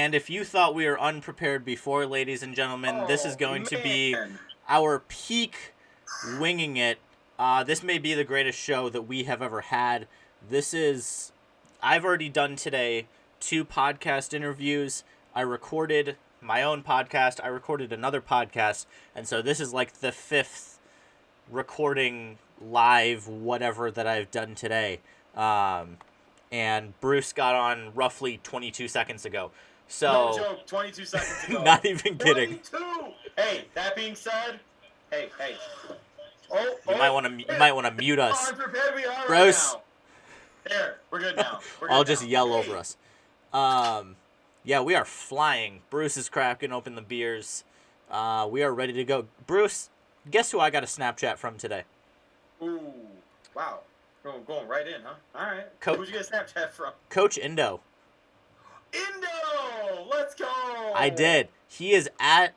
And if you thought we were unprepared before, ladies and gentlemen, this is going to be our peak winging it. This may be the greatest show that we have ever had. I've already done today 2 podcast interviews. I recorded my own podcast. I recorded another podcast. And so this is like the 5th recording live whatever that I've done today. And Bruce got on roughly 22 seconds ago. So no joke, 22 seconds ago. Not even kidding. 22. Hey, that being said, hey. You might want to mute us. How unprepared we are Bruce. right now. There, we're good now. I'll just yell over us. Yeah, we are flying. Bruce is cracking open the beers. We are ready to go. Bruce, guess who I got a Snapchat from today? Ooh, wow. Going right in, huh? All right. Who'd you get a Snapchat from? Coach Indo. Indo! Let's go! I did. He is at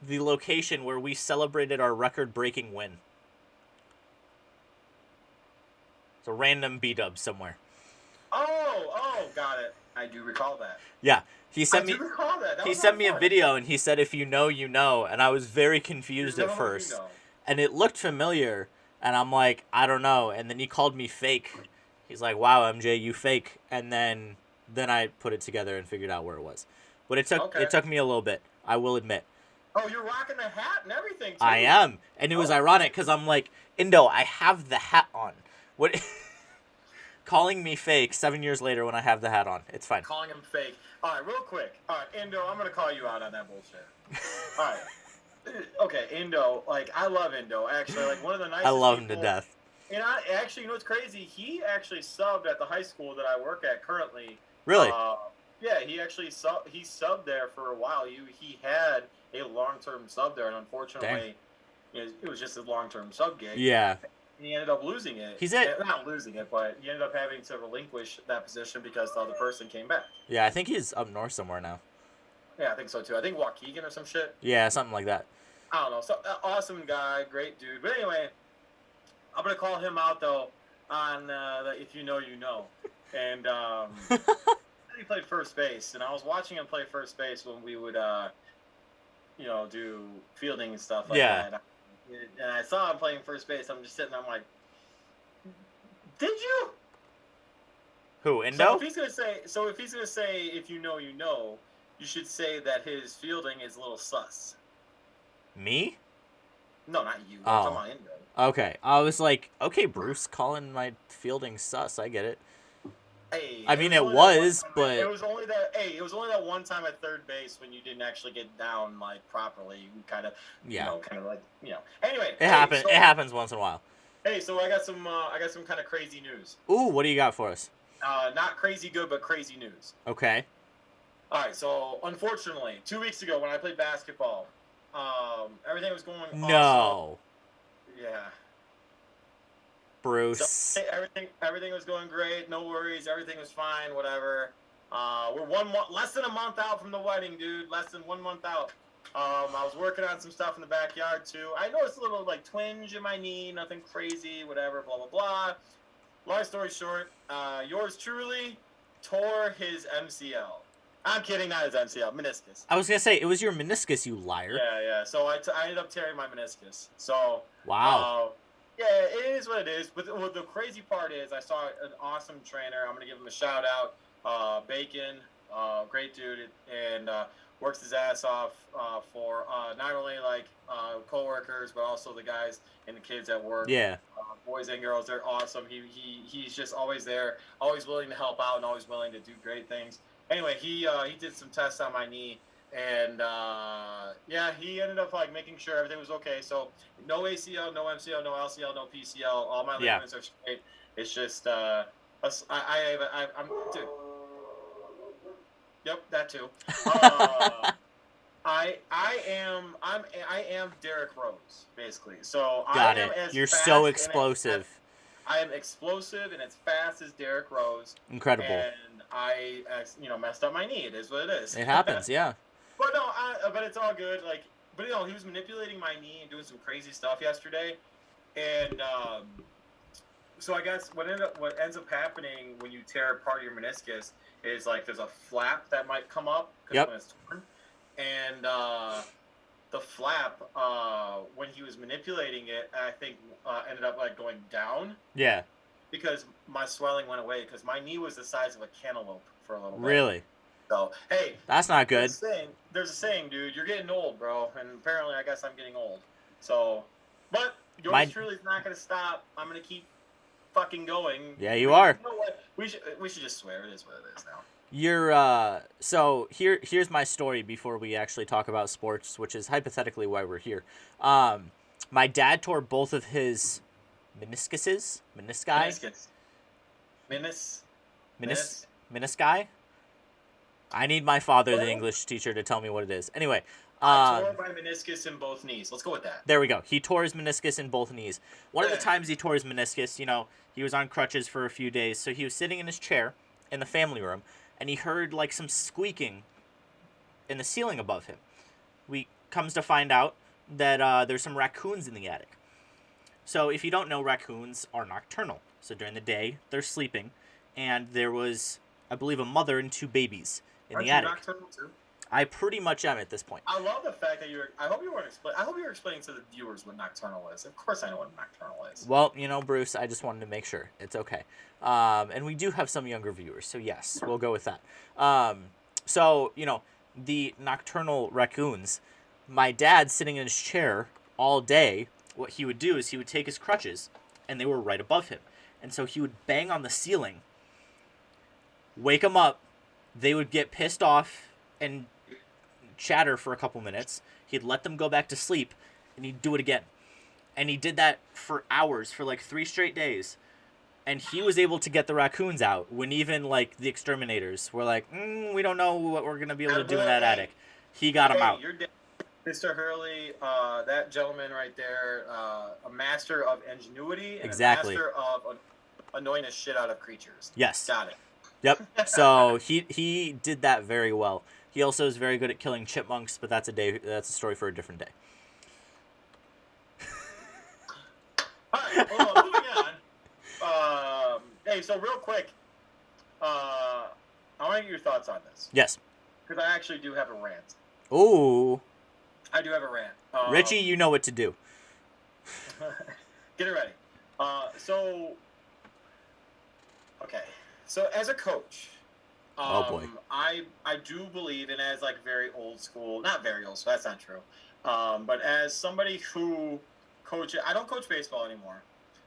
the location where we celebrated our record-breaking win. It's a random B-dub somewhere. Oh, got it. I do recall that. Yeah. He sent me a video and he said, if you know, you know. And I was very confused at first. You know. And it looked familiar. And I'm like, I don't know. And then he called me fake. He's like, wow, MJ, you fake. And then I put it together and figured out where it was. But it took me a little bit, I will admit. Oh, you're rocking the hat and everything, too. I am. And it was ironic because I'm like, Indo, I have the hat on. What? Calling me fake 7 years later when I have the hat on. It's fine. Calling him fake. All right, real quick. All right, Indo, I'm going to call you out on that bullshit. All right. Okay, Indo, like, I love Indo, actually. Like, one of the nicest I love him people. to death. And actually, you know what's crazy? He actually subbed at the high school that I work at currently. Really? Yeah, he actually subbed there for a while. He had a long-term sub there, and unfortunately, it was just a long-term sub gig. Yeah. He ended up losing it. Not losing it, but he ended up having to relinquish that position because the other person came back. Yeah, I think he's up north somewhere now. Yeah, I think so too. I think Waukegan or some shit. Yeah, something like that. I don't know. So, awesome guy, great dude. But anyway, I'm gonna call him out though on the If You Know, You Know. And he played first base, and I was watching him play first base when we would, do fielding and stuff like that. And I saw him playing first base. I'm just sitting there. I'm like, did you? Who, Indo? So if he's gonna say, if you know, you know, you should say that his fielding is a little sus. Me? No, not you. Oh. I'm talking about Indo. Okay. I was like, okay, Bruce, calling my fielding sus. I get it. Hey, I mean, it was, but it was only that one time at third base when you didn't actually get down like properly. You kind of, Anyway, it happens. It happens once in a while. Hey, so I got some kind of crazy news. Ooh, what do you got for us? Not crazy good, but crazy news. Okay. All right. So unfortunately, 2 weeks ago when I played basketball, everything was going awesome. No. Yeah. Bruce. So, everything was going great. No worries. Everything was fine. Whatever. We're less than a month out from the wedding, dude. Less than 1 month out. I was working on some stuff in the backyard too. I noticed a little like twinge in my knee. Nothing crazy. Whatever. Blah blah blah. Long story short, yours truly tore his MCL. I'm kidding, not his MCL, meniscus. I was gonna say it was your meniscus, you liar. Yeah. So I ended up tearing my meniscus. So wow. Yeah, it is what it is. But the crazy part is, I saw an awesome trainer. I'm gonna give him a shout out. Bacon, great dude, and works his ass off for not only like coworkers, but also the guys and the kids at work. Yeah. Boys and girls, they're awesome. He's just always there, always willing to help out, and always willing to do great things. Anyway, he did some tests on my knee, and he ended up like making sure everything was okay. So no ACL, no MCL, no LCL, no PCL. All my ligaments are straight. It's just I'm dude. Yep, that too. I am Derrick Rose basically. So got it. You're so explosive. I am explosive and as fast as Derrick Rose. Incredible. And I messed up my knee. It is what it is. It happens, yeah. But no, but it's all good. But he was manipulating my knee and doing some crazy stuff yesterday, and so I guess what ends up happening when you tear part of your meniscus is like there's a flap that might come up Yep. when it's torn, and the flap when he was manipulating it, I think ended up like going down. Yeah. Because my swelling went away because my knee was the size of a cantaloupe for a little bit. Really? So hey, that's not good. There's a saying, dude. You're getting old, bro, and apparently I guess I'm getting old. So, but yours truly is not gonna stop. I'm gonna keep fucking going. Yeah, you are. You know what? We should just swear. It is what it is now. You're so here's my story before we actually talk about sports, which is hypothetically why we're here. My dad tore both of his menisci. Menisci. I need my father, the English teacher, to tell me what it is. Anyway, I tore my meniscus in both knees. Let's go with that. There we go. He tore his meniscus in both knees. One of the times he tore his meniscus, he was on crutches for a few days, so he was sitting in his chair in the family room, and he heard like some squeaking in the ceiling above him. We comes to find out that there's some raccoons in the attic. So if you don't know, raccoons are nocturnal. So during the day, they're sleeping, and there was, I believe, a mother and 2 babies in the attic. Nocturnal too? I pretty much am at this point. I love the fact that I hope you were explaining to the viewers what nocturnal is. Of course I know what nocturnal is. Well, Bruce, I just wanted to make sure. It's okay. And we do have some younger viewers, so yes, we'll go with that. So, the nocturnal raccoons, my dad sitting in his chair all day, what he would do is he would take his crutches, and they were right above him. And so he would bang on the ceiling, wake them up, they would get pissed off and chatter for a couple minutes. He'd let them go back to sleep, and he'd do it again. And he did that for hours, for like 3 straight days. And he was able to get the raccoons out when even like the exterminators were like, we don't know what we're going to be able to do in that attic. He got them out. Mr. Hurley, that gentleman right there, a master of ingenuity and exactly. A master of annoying the shit out of creatures. Yes. Got it. Yep. So he did that very well. He also is very good at killing chipmunks, but that's a story for a different day. All right, well, moving on. Hey, so real quick, I want to get your thoughts on this. Yes. Because I actually do have a rant. Ooh. I do have a rant. Richie, you know what to do. Get it ready. Okay. So as a coach, oh boy, I do believe, and as like very old school, not very old, so that's not true. But as somebody who coaches, I don't coach baseball anymore.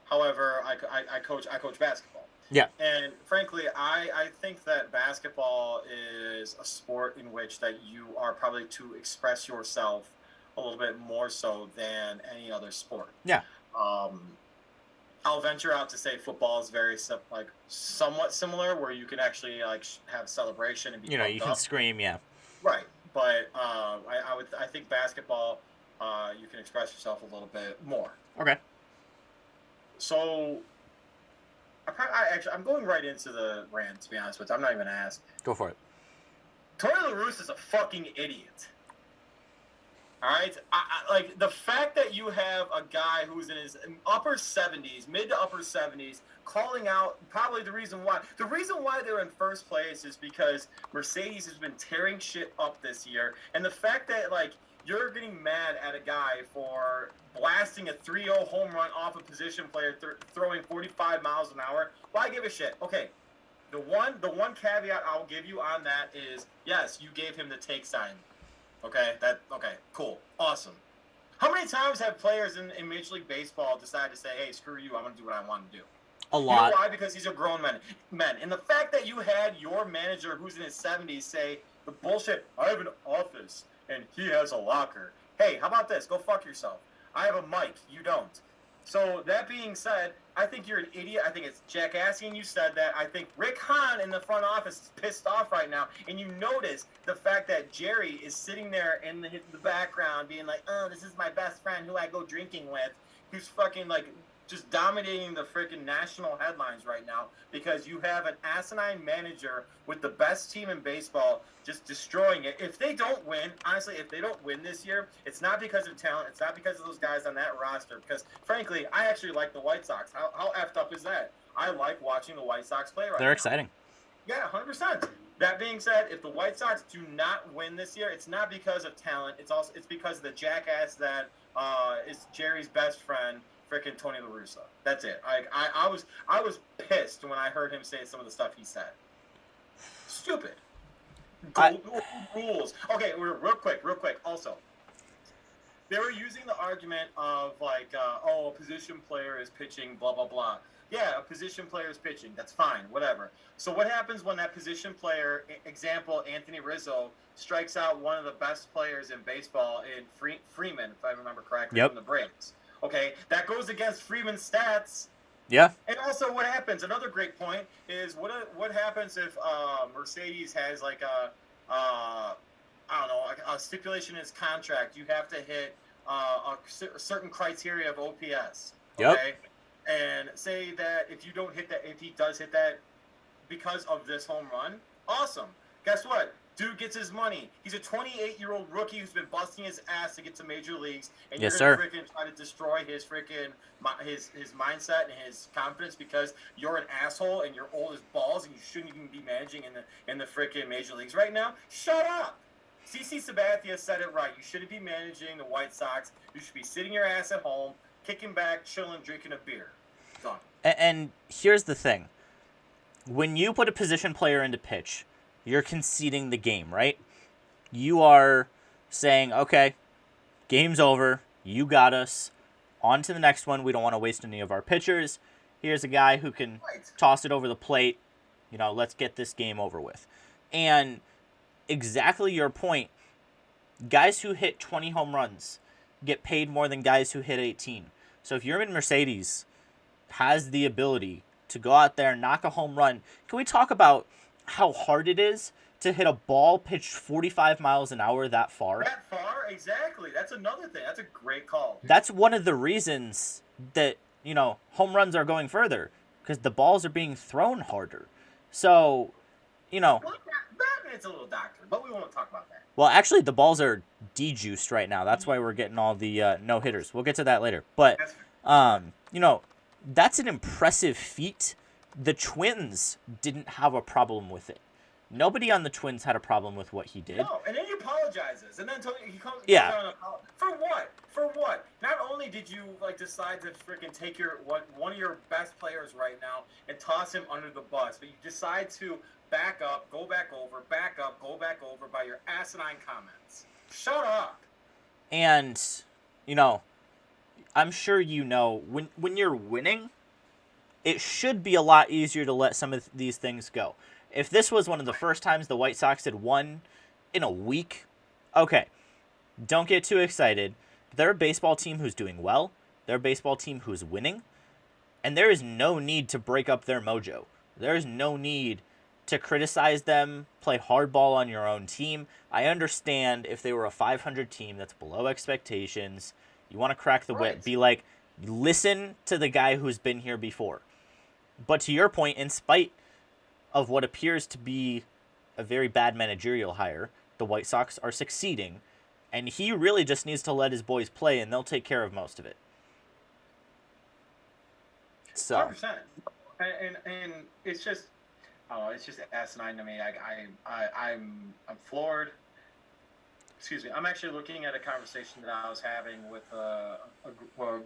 However, I coach basketball. Yeah. And frankly, I think that basketball is a sport in which that you are probably to express yourself a little bit more so than any other sport. Yeah. I'll venture out to say football is very somewhat similar, where you can actually like have celebration and be you can scream, yeah. Right, but I think basketball, you can express yourself a little bit more. Okay. So, I'm going right into the rant, to be honest with you. I'm not even going to ask. Go for it. Tony La Russa is a fucking idiot. All right? Like, the fact that you have a guy who's in his upper 70s, mid to upper 70s, calling out probably the reason why. The reason why they're in first place is because Mercedes has been tearing shit up this year. And the fact that, like, you're getting mad at a guy for blasting a 3-0 home run off a position player throwing 45 miles an hour. Why give a shit? Okay, the one caveat I'll give you on that is, yes, you gave him the take sign. Okay, cool, awesome. How many times have players in Major League Baseball decided to say, hey, screw you, I'm going to do what I want to do? A lot. You know why? Because he's a grown man. And the fact that you had your manager who's in his 70s say, the bullshit, I have an office and he has a locker. Hey, how about this? Go fuck yourself. I have a mic. You don't. So that being said, I think you're an idiot. I think it's jackassy, and you said that. I think Rick Hahn in the front office is pissed off right now. And you notice the fact that Jerry is sitting there in the background being like, oh, this is my best friend who I go drinking with, who's fucking like just dominating the freaking national headlines right now because you have an asinine manager with the best team in baseball just destroying it. If they don't win, honestly, if they don't win this year, it's not because of talent. It's not because of those guys on that roster. Because, frankly, I actually like the White Sox. How effed up is that? I like watching the White Sox play right now. They're exciting. Yeah, 100%. That being said, if the White Sox do not win this year, it's not because of talent. It's because of the jackass that is Jerry's best friend, freaking Tony La Russa. That's it. I was pissed when I heard him say some of the stuff he said. Stupid. Rules. Okay, real quick. Also, they were using the argument of like, a position player is pitching, blah blah blah. Yeah, a position player is pitching. That's fine, whatever. So what happens when that position player, example Anthony Rizzo, strikes out one of the best players in baseball in Freeman, if I remember correctly, from the Braves? Okay, that goes against Freeman's stats. Yeah. And also, what happens? Another great point is what happens if Mercedes has like I don't know, a stipulation in his contract. You have to hit a certain criteria of OPS. Okay. Yep. And say that if you don't hit that, if he does hit that because of this home run, awesome. Guess what? Dude gets his money. He's a 28-year-old rookie who's been busting his ass to get to major leagues, and you're gonna freaking try to destroy his freaking his mindset and his confidence because you're an asshole and you're old as balls and you shouldn't even be managing in the freaking major leagues right now. Shut up. CC Sabathia said it right. You shouldn't be managing the White Sox. You should be sitting your ass at home, kicking back, chilling, drinking a beer. Done. And here's the thing. When you put a position player into pitch, you're conceding the game, right? You are saying, okay, game's over. You got us. On to the next one. We don't want to waste any of our pitchers. Here's a guy who can toss it over the plate. You know, let's get this game over with. And exactly your point. Guys who hit 20 home runs get paid more than guys who hit 18. So if Yermin Mercedes has the ability to go out there and knock a home run, can we talk about how hard it is to hit a ball pitched 45 miles an hour that far? That far? Exactly. That's another thing. That's a great call. That's one of the reasons that, you know, home runs are going further, because the balls are being thrown harder. So, you know. Well, that it's a little doctrine, but we won't talk about that. Well, actually, the balls are de-juiced right now. That's why we're getting all the no-hitters. We'll get to that later. But, you know, that's an impressive feat. The Twins didn't have a problem with it. Nobody on the Twins had a problem with what he did. No, and then he apologizes, and then he comes yeah. For what? For what? Not only did you decide to freaking take one of your best players right now and toss him under the bus, but you decide to back up, go back over, back up, go back over by your asinine comments. Shut up. And, you know, I'm sure you know, when you're winning, it should be a lot easier to let some of these things go. If this was one of the first times the White Sox had won in a week, okay, don't get too excited. They're a baseball team who's doing well. They're a baseball team who's winning. And there is no need to break up their mojo. There is no need to criticize them, play hardball on your own team. I understand if they were a 500 team that's below expectations, you want to crack the whip. Be like, listen to the guy who's been here before. But to your point, in spite of what appears to be a very bad managerial hire, the White Sox are succeeding, and he really just needs to let his boys play, and they'll take care of most of it. So, 100%. And it's just, it's just asinine to me. I'm floored. Excuse me. I'm actually looking at a conversation that I was having with a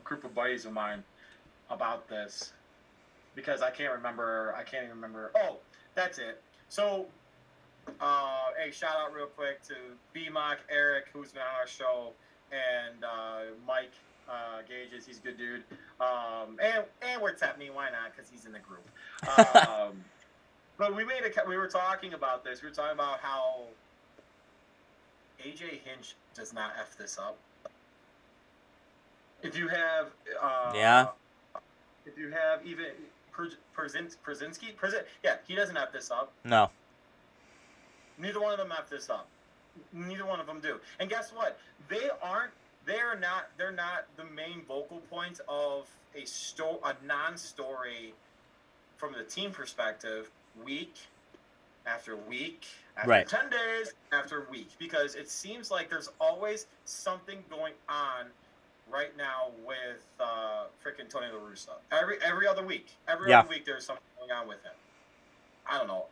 group of buddies of mine about this, because I can't even remember. Oh, that's it. So, hey, shout out real quick to B-Mock, Eric, who's been on our show, and Mike Gages. He's a good dude. And we're tapping me. Why not? Because he's in the group. But we were talking about this. We were talking about how AJ Hinch does not F this up. If you have if you have even Przinski, yeah, he doesn't F this up. No. Neither one of them F this up. Neither one of them do. And guess what? They're not the main vocal points of a non-story from the team perspective, week after week, after 10 days, after week, because it seems like there's always something going on right now with freaking Tony La Russa. Every other week. Every other week there's something going on with him. I don't know.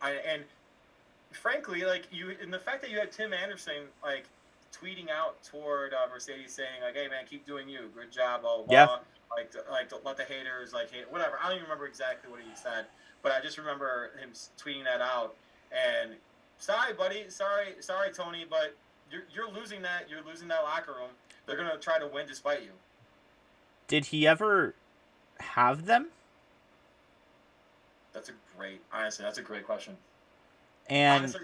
frankly, like you, and the fact that you had Tim Anderson like tweeting out toward Mercedes saying like, "Hey man, keep doing you, good job, blah blah." Yeah. Blah. Like don't let the haters like hate whatever. I don't even remember exactly what he said, but I just remember him tweeting that out. And sorry, buddy, sorry, Tony, but you're losing that. You're losing that locker room. They're gonna try to win despite you. Did he ever have them? Honestly, that's a great question. And honestly,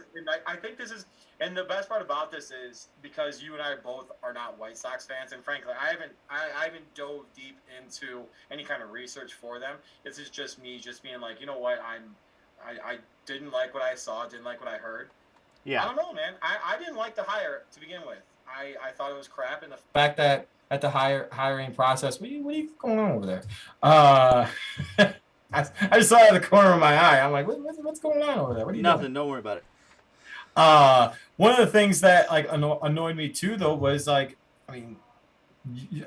I think this is, and the best part about this is because you and I both are not White Sox fans, and frankly, I haven't dove deep into any kind of research for them. This is just me, just being like, you know what, I didn't like what I saw, didn't like what I heard. Yeah. I don't know, man. I didn't like the hire to begin with. I thought it was crap, and the fact that at the hiring process, what are you going on over there? I just saw it out of the corner of my eye. I'm like, what's going on over there? What are you Nothing. doing? Don't worry about it. One of the things that like annoyed me too, though, was like, I mean,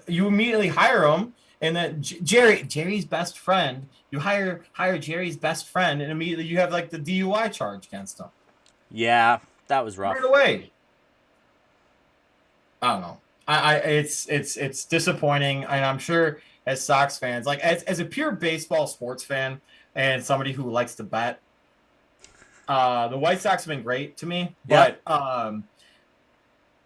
you immediately hire him, and then Jerry's best friend. You hire Jerry's best friend, and immediately you have like the DUI charge against him. Yeah, that was rough. Right away. I don't know. It's disappointing, and I'm sure as Sox fans, like as a pure baseball sports fan and somebody who likes to bet, the White Sox have been great to me. Yeah. But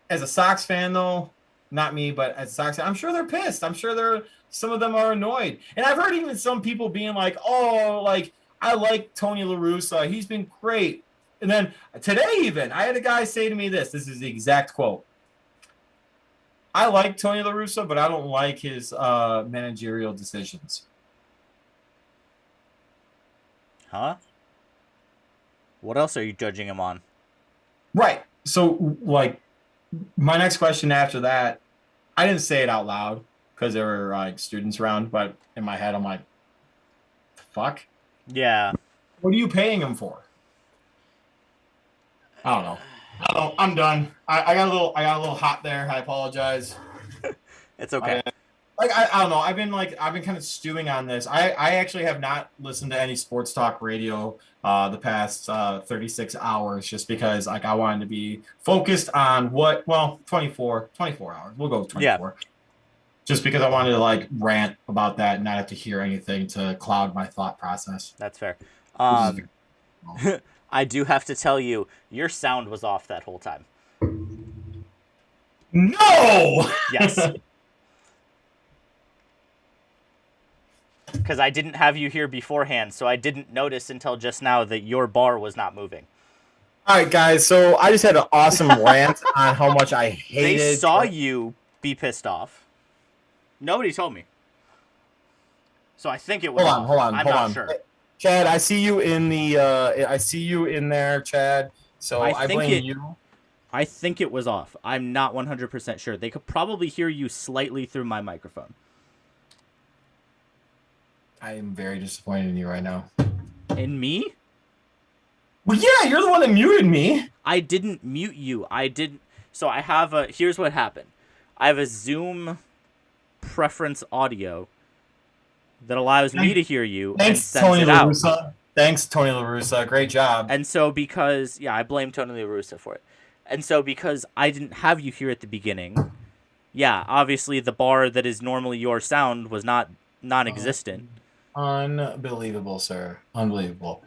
as a Sox fan, though, not me, but as a Sox fan, I'm sure they're pissed. I'm sure some of them are annoyed, and I've heard even some people being like, "Oh, like I like Tony La Russa. He's been great." And then today, even I had a guy say to me this. This is the exact quote. I like Tony La Russa, but I don't like his managerial decisions. Huh? What else are you judging him on? Right. So, like, my next question after that, I didn't say it out loud because there were like students around, but in my head, I'm like, the fuck? Yeah. What are you paying him for? I don't know. I'm done. I got a little hot there. I apologize. It's okay. I don't know. I've been kind of stewing on this. I actually have not listened to any sports talk radio the past 36 hours just because like I wanted to be focused on 24 hours. We'll go with 24. Yeah. Just because I wanted to like rant about that and not have to hear anything to cloud my thought process. That's fair. I do have to tell you, your sound was off that whole time. No! Yes. Because I didn't have you here beforehand, so I didn't notice until just now that your bar was not moving. All right, guys, so I just had an awesome rant on how much I hated... They saw you be pissed off. Nobody told me. So I think it was off. Hold on. I'm not sure. Chad, I see you in the. I see you in there, Chad. So I blame you. I think it was off. I'm not 100% sure. They could probably hear you slightly through my microphone. I am very disappointed in you right now. In me? Well, yeah, you're the one that muted me. I didn't mute you. I didn't. So I have a. Here's what happened. I have a Zoom preference audio that allows me to hear you and sends Tony it La out. Russa. Thanks, Tony La Russa. Great job. And so because, I blame Tony La Russa for it. And so because I didn't have you here at the beginning, obviously the bar that is normally your sound was non-existent. Unbelievable, sir. Unbelievable.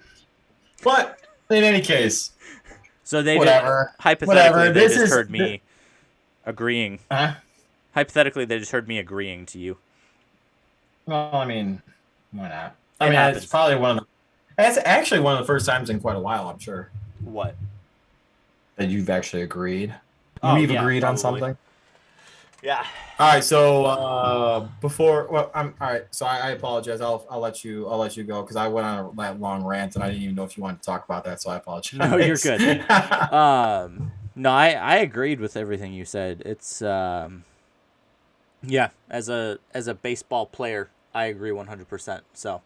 But in any case. So they hypothetically, they just heard me agreeing. Hypothetically, they just heard me agreeing to you. Well, I mean, why not? It's probably that's actually one of the first times in quite a while, I'm sure. What? That you've actually agreed. We've agreed on something. Yeah. All right. So all right. So I apologize. I'll let you go because I went on that long rant and I didn't even know if you wanted to talk about that. So I apologize. No, you're good. No, I agreed with everything you said. It's as a baseball player, I agree 100%. So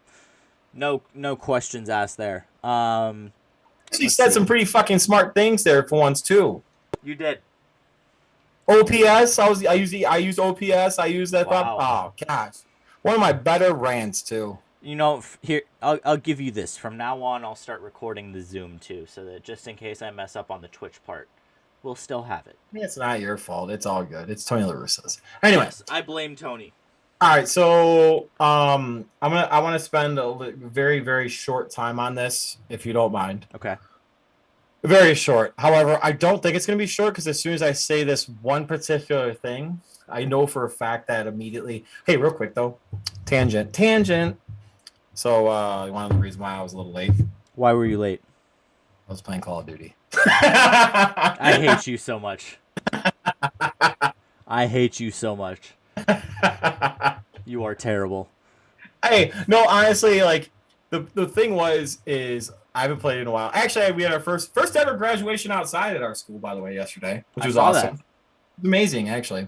no questions asked there. You said some pretty fucking smart things there for once too. You did. OPS. I use OPS. I use that. Wow. Oh gosh, one of my better rants too. You know, here I'll give you this. From now on, I'll start recording the Zoom too, so that just in case I mess up on the Twitch part, we'll still have it. It's not your fault. It's all good. It's Tony La Russa's. Anyway. Yes, I blame Tony. All right, so I want to spend a very, very short time on this, if you don't mind. Okay. Very short. However, I don't think it's going to be short because as soon as I say this one particular thing, I know for a fact that immediately. Hey, real quick though, tangent. So one of the reasons why I was a little late. Why were you late? I was playing Call of Duty. I hate you so much. I hate you so much. You are terrible. Hey, no, honestly, like the thing is I haven't played in a while. Actually, we had our first ever graduation outside at our school, by the way, yesterday, which was awesome. It was amazing, actually.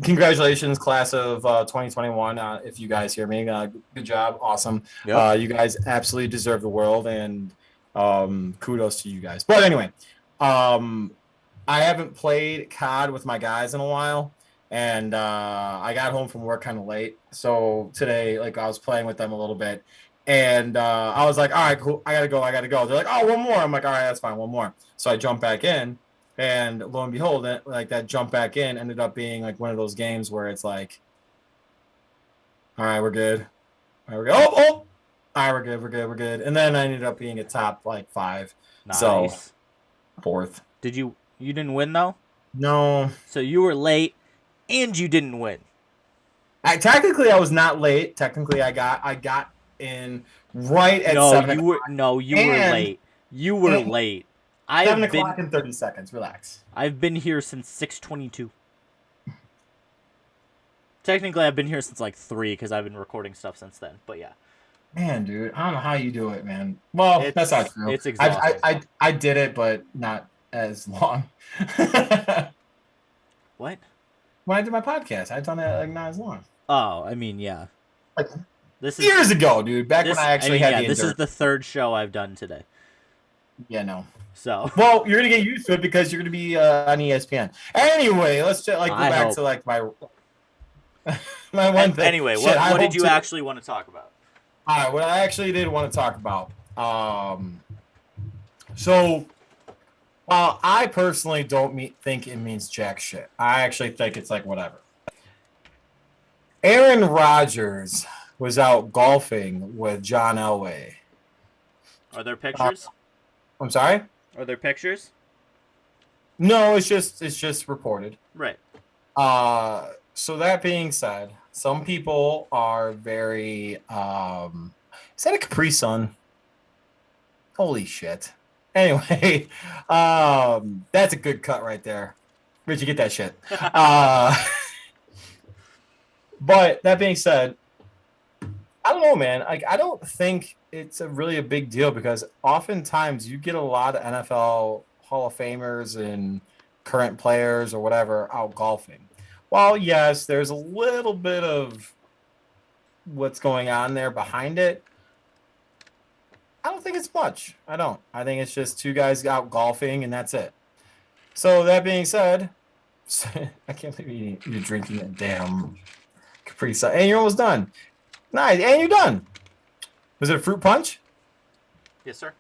Congratulations, class of 2021. If you guys hear me, good job, awesome. Yep. You guys absolutely deserve the world, and kudos to you guys. But anyway, I haven't played COD with my guys in a while. And I got home from work kind of late. So today, like, I was playing with them a little bit. And I was like, all right, cool. I got to go. They're like, oh, one more. I'm like, all right, that's fine. One more. So I jumped back in. And lo and behold, that jump back in ended up being like one of those games where it's like, all right, we're good. All right, we're good. Oh. All right, we're good. And then I ended up being a top, like, 5. Nice. So, 4th. You didn't win, though? No. So you were late. And you didn't win. Technically, I was not late. Technically, I got in right at 7 o'clock. You were late. You were late. 7 o'clock and 30 seconds. Relax. I've been here since 6:22. Technically, I've been here since like 3 because I've been recording stuff since then. But yeah. Man, dude, I don't know how you do it, man. Well, that's not true. It's exhausting. I did it, but not as long. What? When I did my podcast, I'd done it like not as long. Oh, I mean, yeah. Like years ago, dude. Back when I actually had the this is the 3rd show I've done today. Yeah, no. So. Well, you're gonna get used to it because you're gonna be on ESPN. Anyway, let's just go back to like my one thing. Anyway, what did you actually want to talk about? All right, what I actually did want to talk about. So. Well, I personally don't think it means jack shit. I actually think it's like whatever. Aaron Rodgers was out golfing with John Elway. Are there pictures? I'm sorry? Are there pictures? No, it's just reported. Right. So that being said, some people are very is that a Capri Sun? Holy shit. Anyway, that's a good cut right there. Where'd you get that shit? But that being said, I don't know, man. Like, I don't think it's really a big deal because oftentimes you get a lot of NFL Hall of Famers and current players or whatever out golfing. While, yes, there's a little bit of what's going on there behind it, I don't think it's much. I don't. I think it's just 2 guys out golfing, and that's it. So that being said, I can't believe you're drinking a damn Capri Sun. And you're almost done. Nice. And you're done. Was it a fruit punch? Yes, sir.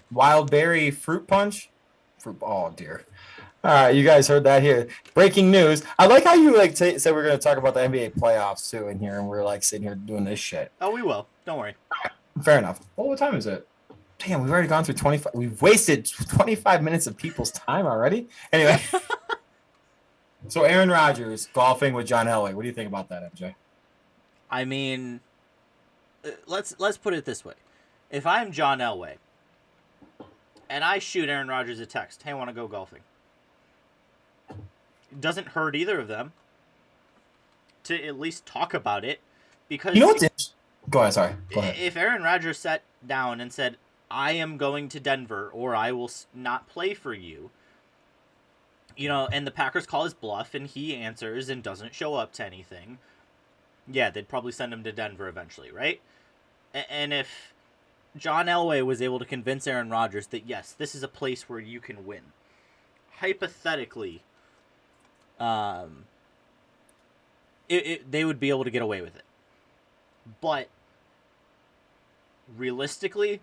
Wild berry fruit punch? Oh, dear. All right, you guys heard that here. Breaking news. I like how you said we're going to talk about the NBA playoffs, too, in here, and we're, sitting here doing this shit. Oh, we will. Don't worry. Fair enough. Well, what time is it? Damn, we've already gone through 25. We've wasted 25 minutes of people's time already. Anyway. So Aaron Rodgers golfing with John Elway. What do you think about that, MJ? I mean, let's put it this way. If I'm John Elway and I shoot Aaron Rodgers a text, hey, I want to go golfing. It doesn't hurt either of them to at least talk about it because... You know what's... Go ahead, sorry. Go ahead. If Aaron Rodgers sat down and said, I am going to Denver or I will not play for you, and the Packers call his bluff and he answers and doesn't show up to anything, yeah, they'd probably send him to Denver eventually, right? And if John Elway was able to convince Aaron Rodgers that, yes, this is a place where you can win, hypothetically, they would be able to get away with it. But realistically,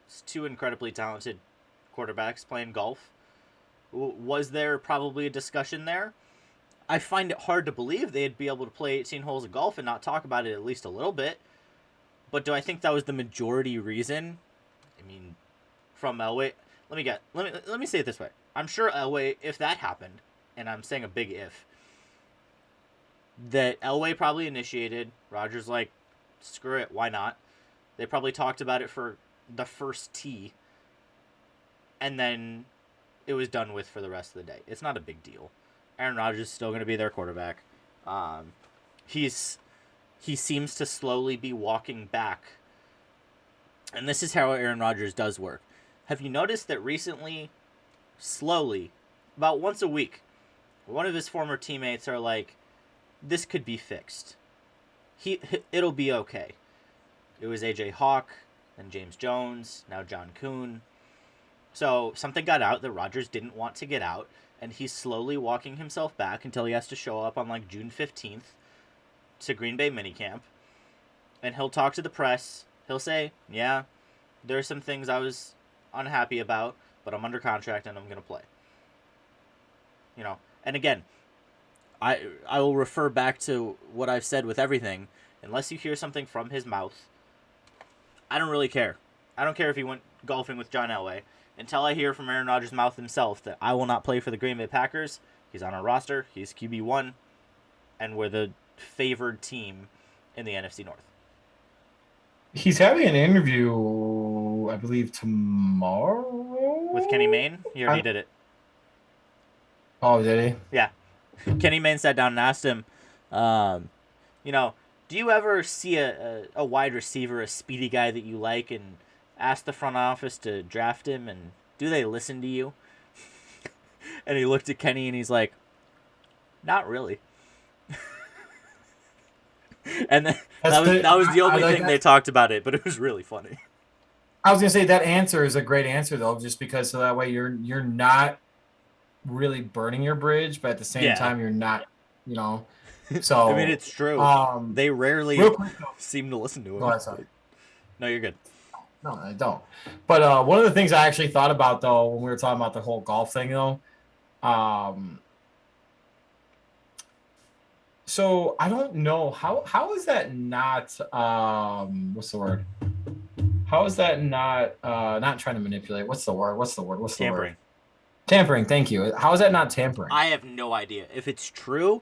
it's two incredibly talented quarterbacks playing golf. Was there probably a discussion there? I find it hard to believe they'd be able to play 18 holes of golf and not talk about it at least a little bit. But do I think that was the majority reason? I mean, from Elway, let me say it this way. I'm sure Elway, if that happened, and I'm saying a big if, that Elway probably initiated. Rogers like, screw it, why not? They probably talked about it for the first tee, and then it was done with for the rest of the day. It's not a big deal. Aaron Rodgers is still going to be their quarterback. He seems to slowly be walking back. And this is how Aaron Rodgers does work. Have you noticed that recently, slowly, about once a week, one of his former teammates are like, this could be fixed. It'll be okay. It was A.J. Hawk, then James Jones, now John Kuhn. So something got out that Rodgers didn't want to get out, and he's slowly walking himself back until he has to show up on like June 15th to Green Bay minicamp. And he'll talk to the press. He'll say, yeah, there are some things I was unhappy about, but I'm under contract and I'm going to play. You know, and again, I will refer back to what I've said with everything. Unless you hear something from his mouth, I don't really care. I don't care if he went golfing with John Elway. Until I hear from Aaron Rodgers' mouth himself that I will not play for the Green Bay Packers, he's on our roster, he's QB1, and we're the favored team in the NFC North. He's having an interview, I believe, tomorrow? With Kenny Mayne? He already did it. Oh, did he? Yeah. Kenny Mayne sat down and asked him, you know, do you ever see a wide receiver, a speedy guy that you like, and ask the front office to draft him, and do they listen to you? And he looked at Kenny and he's like, not really. And that was the only thing they talked about it, but it was really funny. I was gonna say that answer is a great answer though, just because so that way you're not really burning your bridge, but at the same time you're not, you know. So I mean, it's true. They rarely seem to listen to him. Oh, sorry. No, you're good. No, I don't. But one of the things I actually thought about though when we were talking about the whole golf thing though, so I don't know how is that not what's the word? How is that not trying to manipulate? What's the word? Tampering. Tampering, thank you. How is that not tampering? I have no idea. If it's true,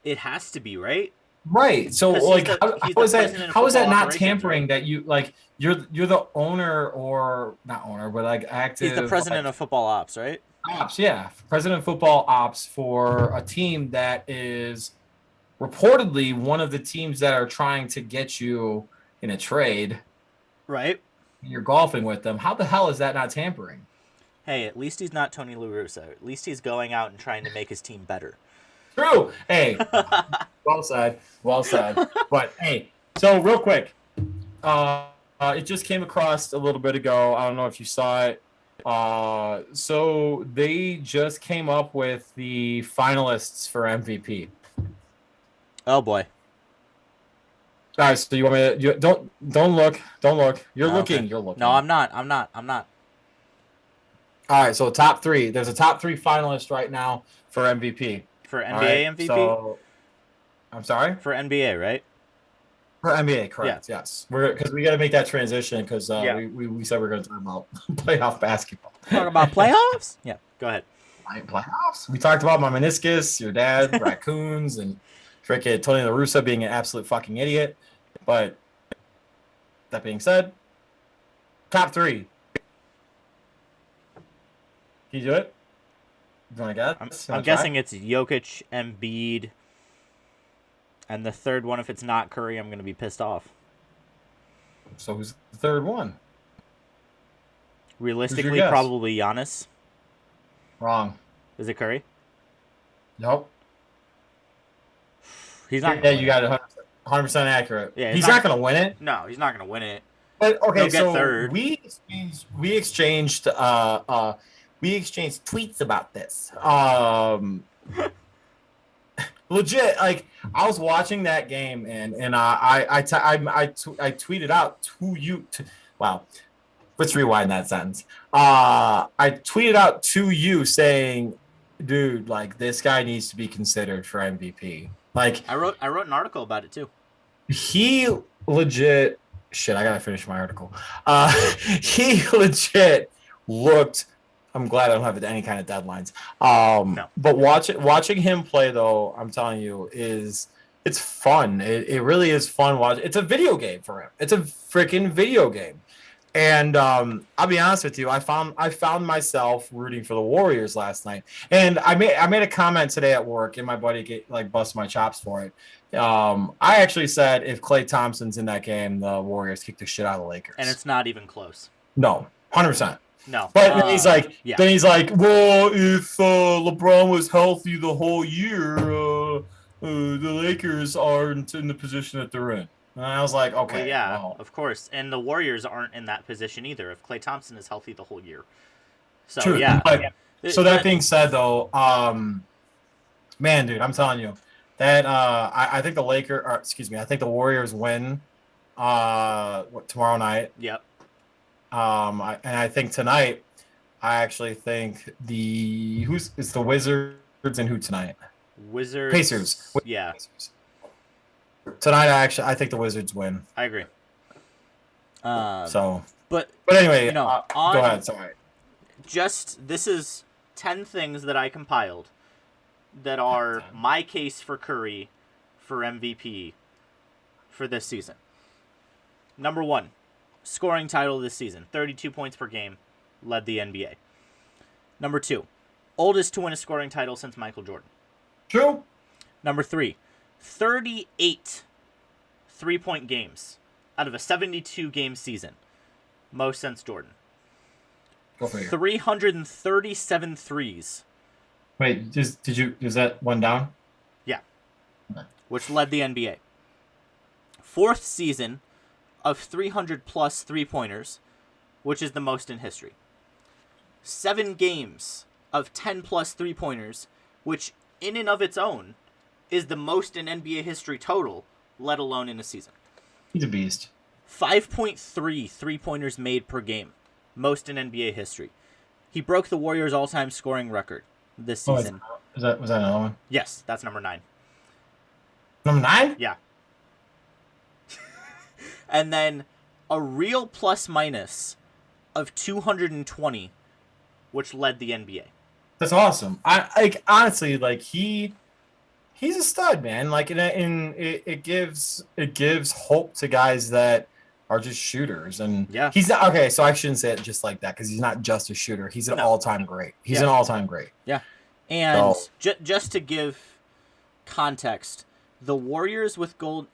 it has to be, right? Right. So like how is that not tampering, right? That you like you're the owner or not owner, but like active. He's the president of football ops, right? Ops, yeah. President of football ops for a team that is reportedly one of the teams that are trying to get you in a trade. Right. You're golfing with them. How the hell is that not tampering? Hey, at least he's not Tony La Russa. At least he's going out and trying to make his team better. True. Hey, well said. Well said. But hey, so real quick, it just came across a little bit ago. I don't know if you saw it. So they just came up with the finalists for MVP. Oh boy. Guys, so you want me to don't look. You're looking. Okay. You're looking. No, I'm not. All right, so top three. There's a top three finalist right now for MVP. For NBA MVP? So, I'm sorry? For NBA, right? For NBA, correct, yes. Because we got to make that transition because we said we are going to talk about playoff basketball. Talk about playoffs? Yeah, go ahead. Playoffs? We talked about my meniscus, your dad, raccoons, and freaking Tony La Russa being an absolute fucking idiot. But that being said, top three. Can you do it? You want to guess? I'm guessing it's Jokic, Embiid, and the third one, if it's not Curry, I'm going to be pissed off. So who's the third one? Realistically, probably Giannis. Wrong. Is it Curry? Nope. He's not. Yeah, you got it 100% accurate. Yeah, he's not going to win it. No, he's not going to win it. But okay, so third. we exchanged tweets about this. legit, like I was watching that game and I tweeted out to you. Wow, let's rewind that sentence. I tweeted out to you saying, dude, like this guy needs to be considered for MVP. Like I wrote an article about it too. he legit shit. I gotta finish my article. He legit looked. I'm glad I don't have any kind of deadlines. No. But watching him play though, I'm telling you, it's fun. It really is fun. It's a video game for him. It's a freaking video game. And I'll be honest with you, I found myself rooting for the Warriors last night. And I made a comment today at work, and my buddy busted my chops for it. I actually said if Klay Thompson's in that game, the Warriors kick the shit out of the Lakers. And it's not even close. No, 100%. No. But then he's like, yeah. Well, if LeBron was healthy the whole year, the Lakers aren't in the position that they're in. And I was like, okay. Well, yeah, well. of course. And the Warriors aren't in that position either if Klay Thompson is healthy the whole year. So, True. yeah. So that being said, though, man, dude, I'm telling you that I think I think the Warriors win tomorrow night. Yep. I think tonight, I actually think it's the Wizards and who tonight? Wizards. Pacers. Yeah. Pacers. Tonight, I think the Wizards win. I agree. But anyway, go ahead. Sorry. This is 10 things that I compiled that are my case for Curry for MVP for this season. Number 1, scoring title this season, 32 points per game, led the NBA. Number 2, oldest to win a scoring title since Michael Jordan. True. Number 3, 38 3-point games out of a 72-game season. Most since Jordan. Go for it. 337 threes. Wait, is that one down? Yeah. Okay. Which led the NBA. 4th season of 300-plus three-pointers, which is the most in history. 7 games of 10-plus three-pointers, which in and of its own is the most in NBA history total, let alone in a season. He's a beast. 5.3 three-pointers made per game, most in NBA history. He broke the Warriors' all-time scoring record this season. Was that another one? Yes, that's number 9. Number 9? Yeah. And then a real plus-minus of 220, which led the NBA. That's awesome. Honestly, he's a stud, man. It gives hope to guys that are just shooters, and yeah, he's not okay. So I shouldn't say it just like that because he's not just a shooter. He's an all-time great. He's an all-time great. Yeah, and just to give context, the Warriors with Curry.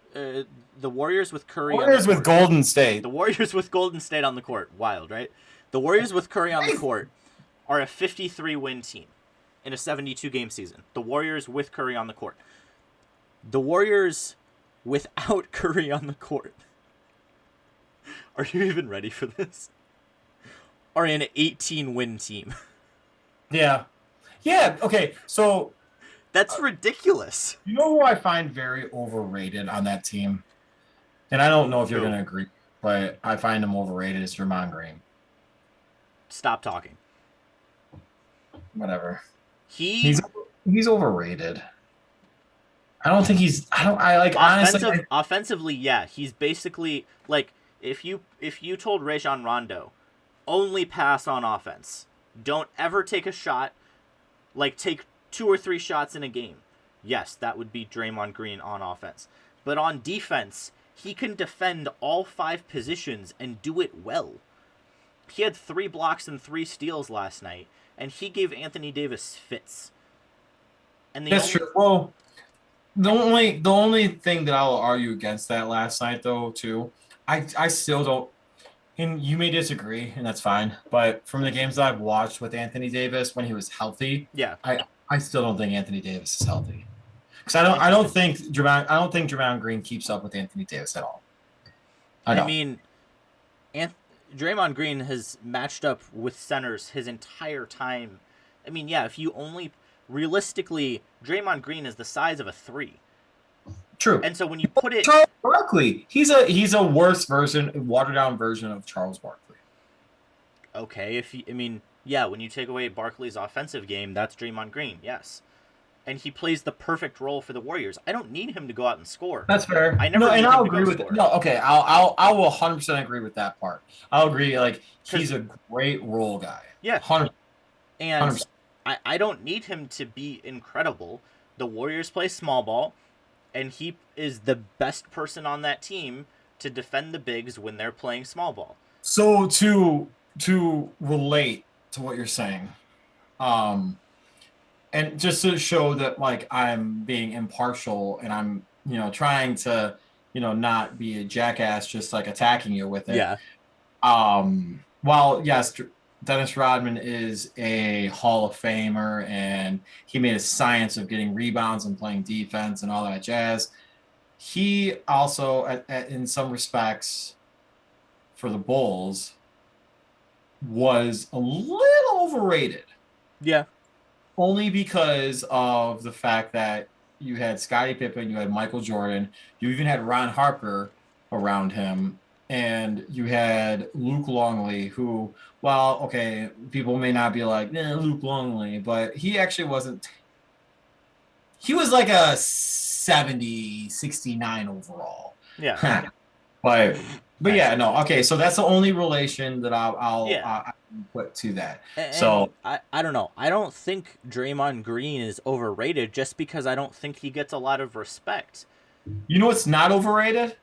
Warriors with Golden State. The Warriors with Golden State on the court. Wild, right? The Warriors with Curry on the court are a 53-win team in a 72-game season. The Warriors with Curry on the court. The Warriors without Curry on the court. Are you even ready for this? Are an 18-win team. Yeah. Yeah, okay. So that's ridiculous. You know who I find very overrated on that team? And I don't know if you're going to agree, but I find him overrated. It's Draymond Green. Stop talking. Whatever. He's overrated. I don't think he's. Honestly. Offensively, yeah, he's basically like if you told Rajon Rondo, only pass on offense, don't ever take a shot, like take 2 or 3 shots in a game. Yes, that would be Draymond Green on offense, but on defense, he can defend all 5 positions and do it well. He had 3 blocks and 3 steals last night, and he gave Anthony Davis fits. And that's true. Well, the only thing that I will argue against that last night, though, too, I still don't. And you may disagree, and that's fine. But from the games that I've watched with Anthony Davis when he was healthy, yeah, I still don't think Anthony Davis is healthy. Because I don't think Draymond Green keeps up with Anthony Davis at all. I mean, Draymond Green has matched up with centers his entire time. I mean, yeah, if you only realistically, Draymond Green is the size of a 3. True. And so when you put it... Charles Barkley, he's a worse version, watered down version of Charles Barkley. Okay, when you take away Barkley's offensive game, that's Draymond Green, yes. And he plays the perfect role for the Warriors. I don't need him to go out and score. That's fair. I never need him to go score. No, okay, I will 100% agree with that part. I'll agree. Like, he's a great role guy. Yeah. 100%. And I don't need him to be incredible. The Warriors play small ball, and he is the best person on that team to defend the bigs when they're playing small ball. So to relate to what you're saying, and just to show that, like, I'm being impartial and I'm, trying to, not be a jackass, just like attacking you with it. Yeah. While yes, Dennis Rodman is a Hall of Famer and he made a science of getting rebounds and playing defense and all that jazz, he also, in some respects, for the Bulls, was a little overrated. Yeah. Only because of the fact that you had Scottie Pippen, you had Michael Jordan, you even had Ron Harper around him, and you had Luke Longley, who, well, okay, people may not be like, Luke Longley, but he actually wasn't. He was like a 70, 69 overall. Yeah. But yeah, no, okay, so that's the only relation that I'll put to that. So I don't know. I don't think Draymond Green is overrated just because I don't think he gets a lot of respect. You know what's not overrated?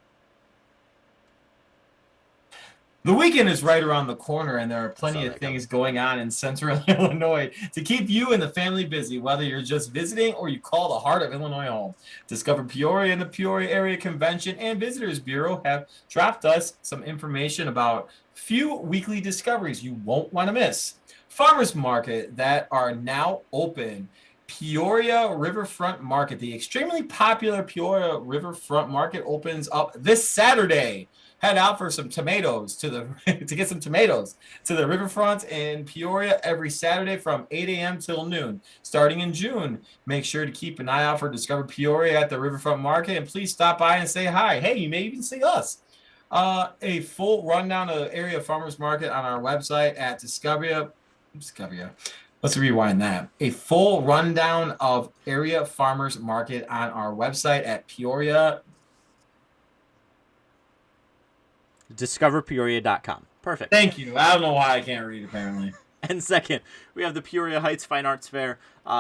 The weekend is right around the corner, and there are plenty of things going on in Central Illinois to keep you and the family busy, whether you're just visiting or you call the heart of Illinois home. Discover Peoria and the Peoria Area Convention and Visitors Bureau have dropped us some information about few weekly discoveries you won't want to miss. Farmers Market that are now open. Peoria Riverfront Market, the extremely popular Peoria Riverfront Market, opens up this Saturday. Head out for some tomatoes to get some tomatoes to the riverfront in Peoria every Saturday from 8 a.m. till noon. Starting in June, make sure to keep an eye out for Discover Peoria at the Riverfront Market, and please stop by and say hi. Hey, you may even see us. A full rundown of the area farmers market on our website at Discoveria. Let's rewind that. A full rundown of area farmers market on our website at Peoria. DiscoverPeoria.com. Perfect. Thank you. I don't know why I can't read, apparently. And second, we have the Peoria Heights Fine Arts Fair.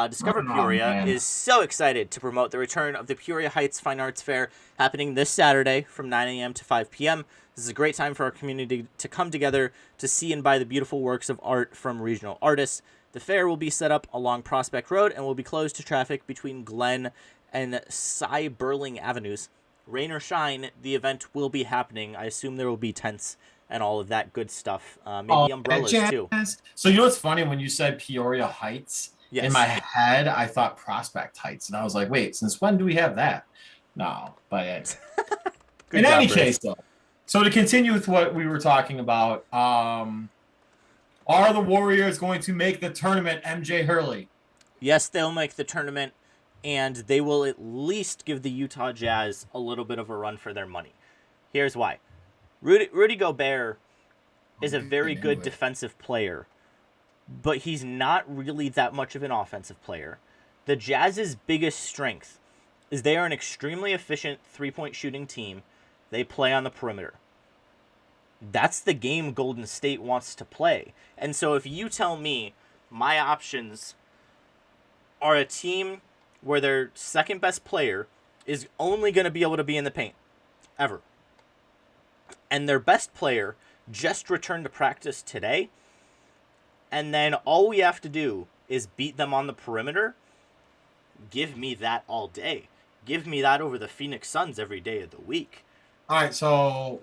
Discover Peoria is so excited to promote the return of the Peoria Heights Fine Arts Fair happening this Saturday from 9 a.m. to 5 p.m. This is a great time for our community to come together to see and buy the beautiful works of art from regional artists. The fair will be set up along Prospect Road and will be closed to traffic between Glen and Cy Burling Avenues. Rain or shine, the event will be happening. I assume there will be tents and all of that good stuff. Maybe umbrellas, too. So you know what's funny? When you said Peoria Heights, in my head, I thought Prospect Heights. And I was like, wait, since when do we have that? No, but in any case, though. So to continue with what we were talking about, are the Warriors going to make the tournament, MJ Hurley? Yes, they'll make the tournament. And they will at least give the Utah Jazz a little bit of a run for their money. Here's why. Rudy Gobert is a very good defensive player, but he's not really that much of an offensive player. The Jazz's biggest strength is they are an extremely efficient three-point shooting team. They play on the perimeter. That's the game Golden State wants to play. And so if you tell me my options are a team where their second best player is only going to be able to be in the paint, ever, and their best player just returned to practice today, and then all we have to do is beat them on the perimeter, give me that all day. Give me that over the Phoenix Suns every day of the week. All right, so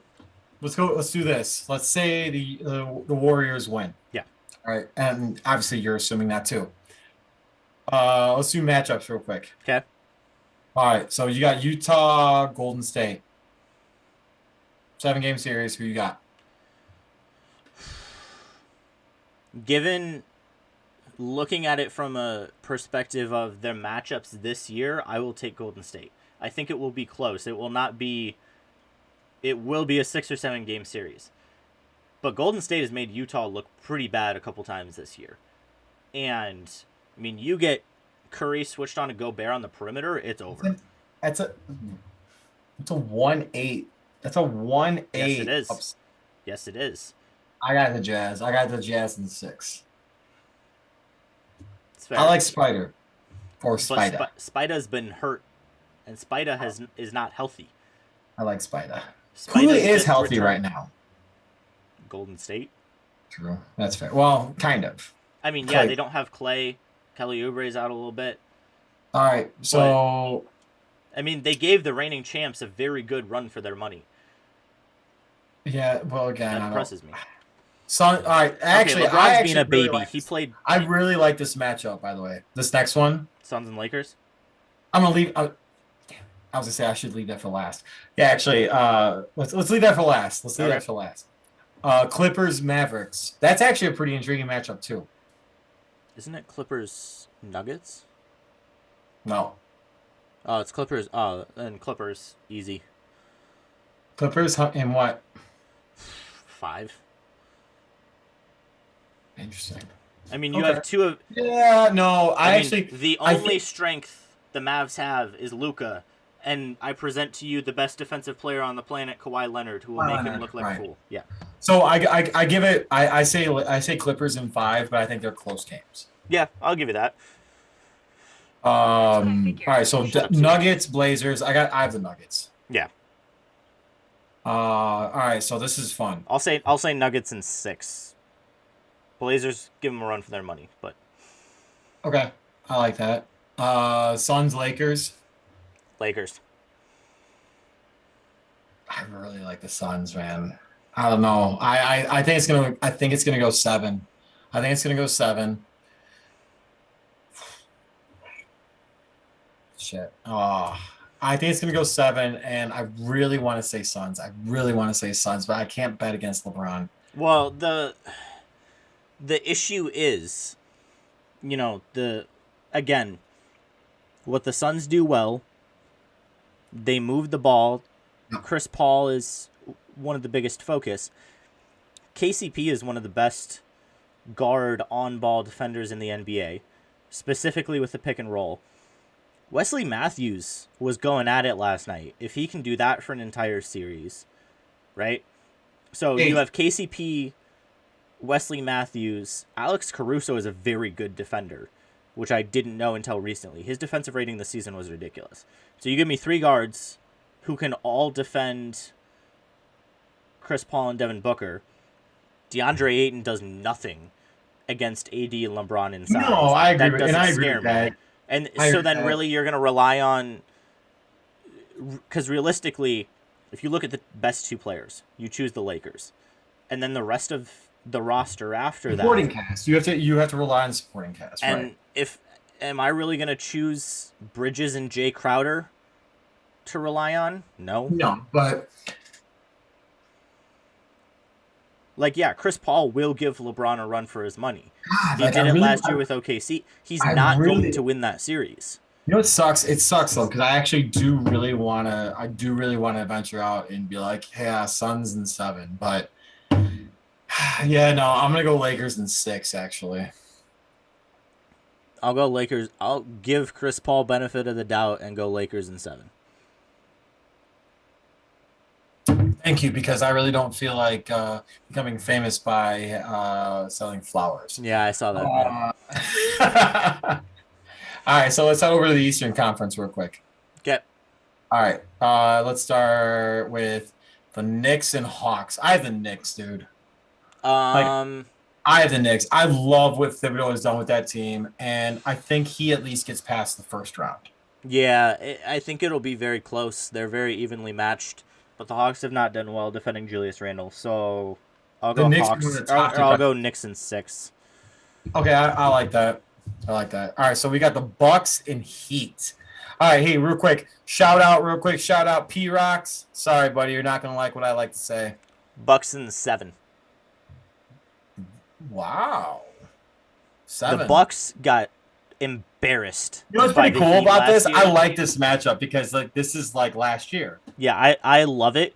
let's do this. Let's say the Warriors win. Yeah. All right, and obviously you're assuming that too. Let's do matchups real quick. Okay. All right, so you got Utah, Golden State. 7-game series. Who you got? Given looking at it from a perspective of their matchups this year, I will take Golden State. I think it will be close. It will be a 6 or 7 game series. But Golden State has made Utah look pretty bad a couple times this year. And, I mean, you get Curry switched on to Gobert on the perimeter, it's over. It's a 1-8. That's a 1-8. Yes, it is. Yes, it is. I got the Jazz. I got the Jazz in 6. I like Spider. Or Spida. Spida's been hurt. And Spida is not healthy. I like Spida. Who is healthy right now? Golden State. True. That's fair. Well, kind of. I mean, yeah, they don't have Clay. Kelly Oubre's out a little bit. All right, so... But, I mean, they gave the reigning champs a very good run for their money. Yeah, well, again, that impresses me. All right, actually, okay, LeBron's being a baby. He played... I really like this matchup, by the way. This next one. Suns and Lakers? I'm going to leave... I was going to say I should leave that for last. Yeah, actually, let's leave that for last. Let's leave that for last. Clippers, Mavericks. That's actually a pretty intriguing matchup, too. Isn't it Clippers, Nuggets? No. Oh, it's Clippers. Oh, and Clippers, easy. Clippers in what? 5. Interesting. I mean, you have two of... Yeah, no, I mean, actually... The only strength the Mavs have is Luka, and I present to you the best defensive player on the planet, Kawhi Leonard, who will make him look like a fool. Yeah. So I give it... I say Clippers in 5, but I think they're close games. Yeah, I'll give you that. All right, so Nuggets, Blazers. I have the Nuggets. Yeah. All right, so this is fun. I'll say Nuggets in 6. Blazers, give them a run for their money, but okay, I like that. Suns, Lakers. Lakers. I really like the Suns, man. I don't know. I think it's gonna go 7. I think it's gonna go 7. Shit. Oh, I think it's gonna go 7, and I really want to say Suns. But I can't bet against LeBron. Well, the issue is, again, what the Suns do well, they move the ball. Chris Paul is one of the biggest focus. KCP is one of the best guard on-ball defenders in the NBA, specifically with the pick and roll. Wesley Matthews was going at it last night. If he can do that for an entire series, right? So you have KCP, Wesley Matthews. Alex Caruso is a very good defender, which I didn't know until recently. His defensive rating this season was ridiculous. So you give me 3 guards who can all defend Chris Paul and Devin Booker. DeAndre Ayton does nothing against AD and LeBron inside. No, I agree. That doesn't scare me. And so then really you're going to rely on... Because realistically, if you look at the best 2 players, you choose the Lakers. And then the rest of the roster after that... Supporting cast. You have to rely on supporting cast, and right? Am I really going to choose Bridges and Jay Crowder to rely on? No. No, but... Chris Paul will give LeBron a run for his money. He did it last year with OKC. He's not going to win that series. You know what sucks? It sucks though, because I actually do really want to venture out and be like, hey, Suns in 7. But yeah, no, I'm gonna go Lakers in 6 actually. I'll go Lakers. I'll give Chris Paul benefit of the doubt and go Lakers in 7. Thank you, because I really don't feel like becoming famous by selling flowers. Yeah, I saw that. All right, so let's head over to the Eastern Conference real quick. Okay. All right, let's start with the Knicks and Hawks. I have the Knicks, dude. I have the Knicks. I love what Thibodeau has done with that team, and I think he at least gets past the first round. Yeah, I think it'll be very close. They're very evenly matched. But the Hawks have not done well defending Julius Randle, so I'll go Hawks. I'll go Knicks in 6. Okay, I like that. All right, so we got the Bucks and Heat. All right, hey, real quick, shout out P-Rocks. Sorry, buddy, you're not gonna like what I like to say. Bucks in 7. Wow. 7. The Bucks got embarrassed. You know what's by pretty the cool Heat about last this? year. I like this matchup because like this is like last year. Yeah, I love it.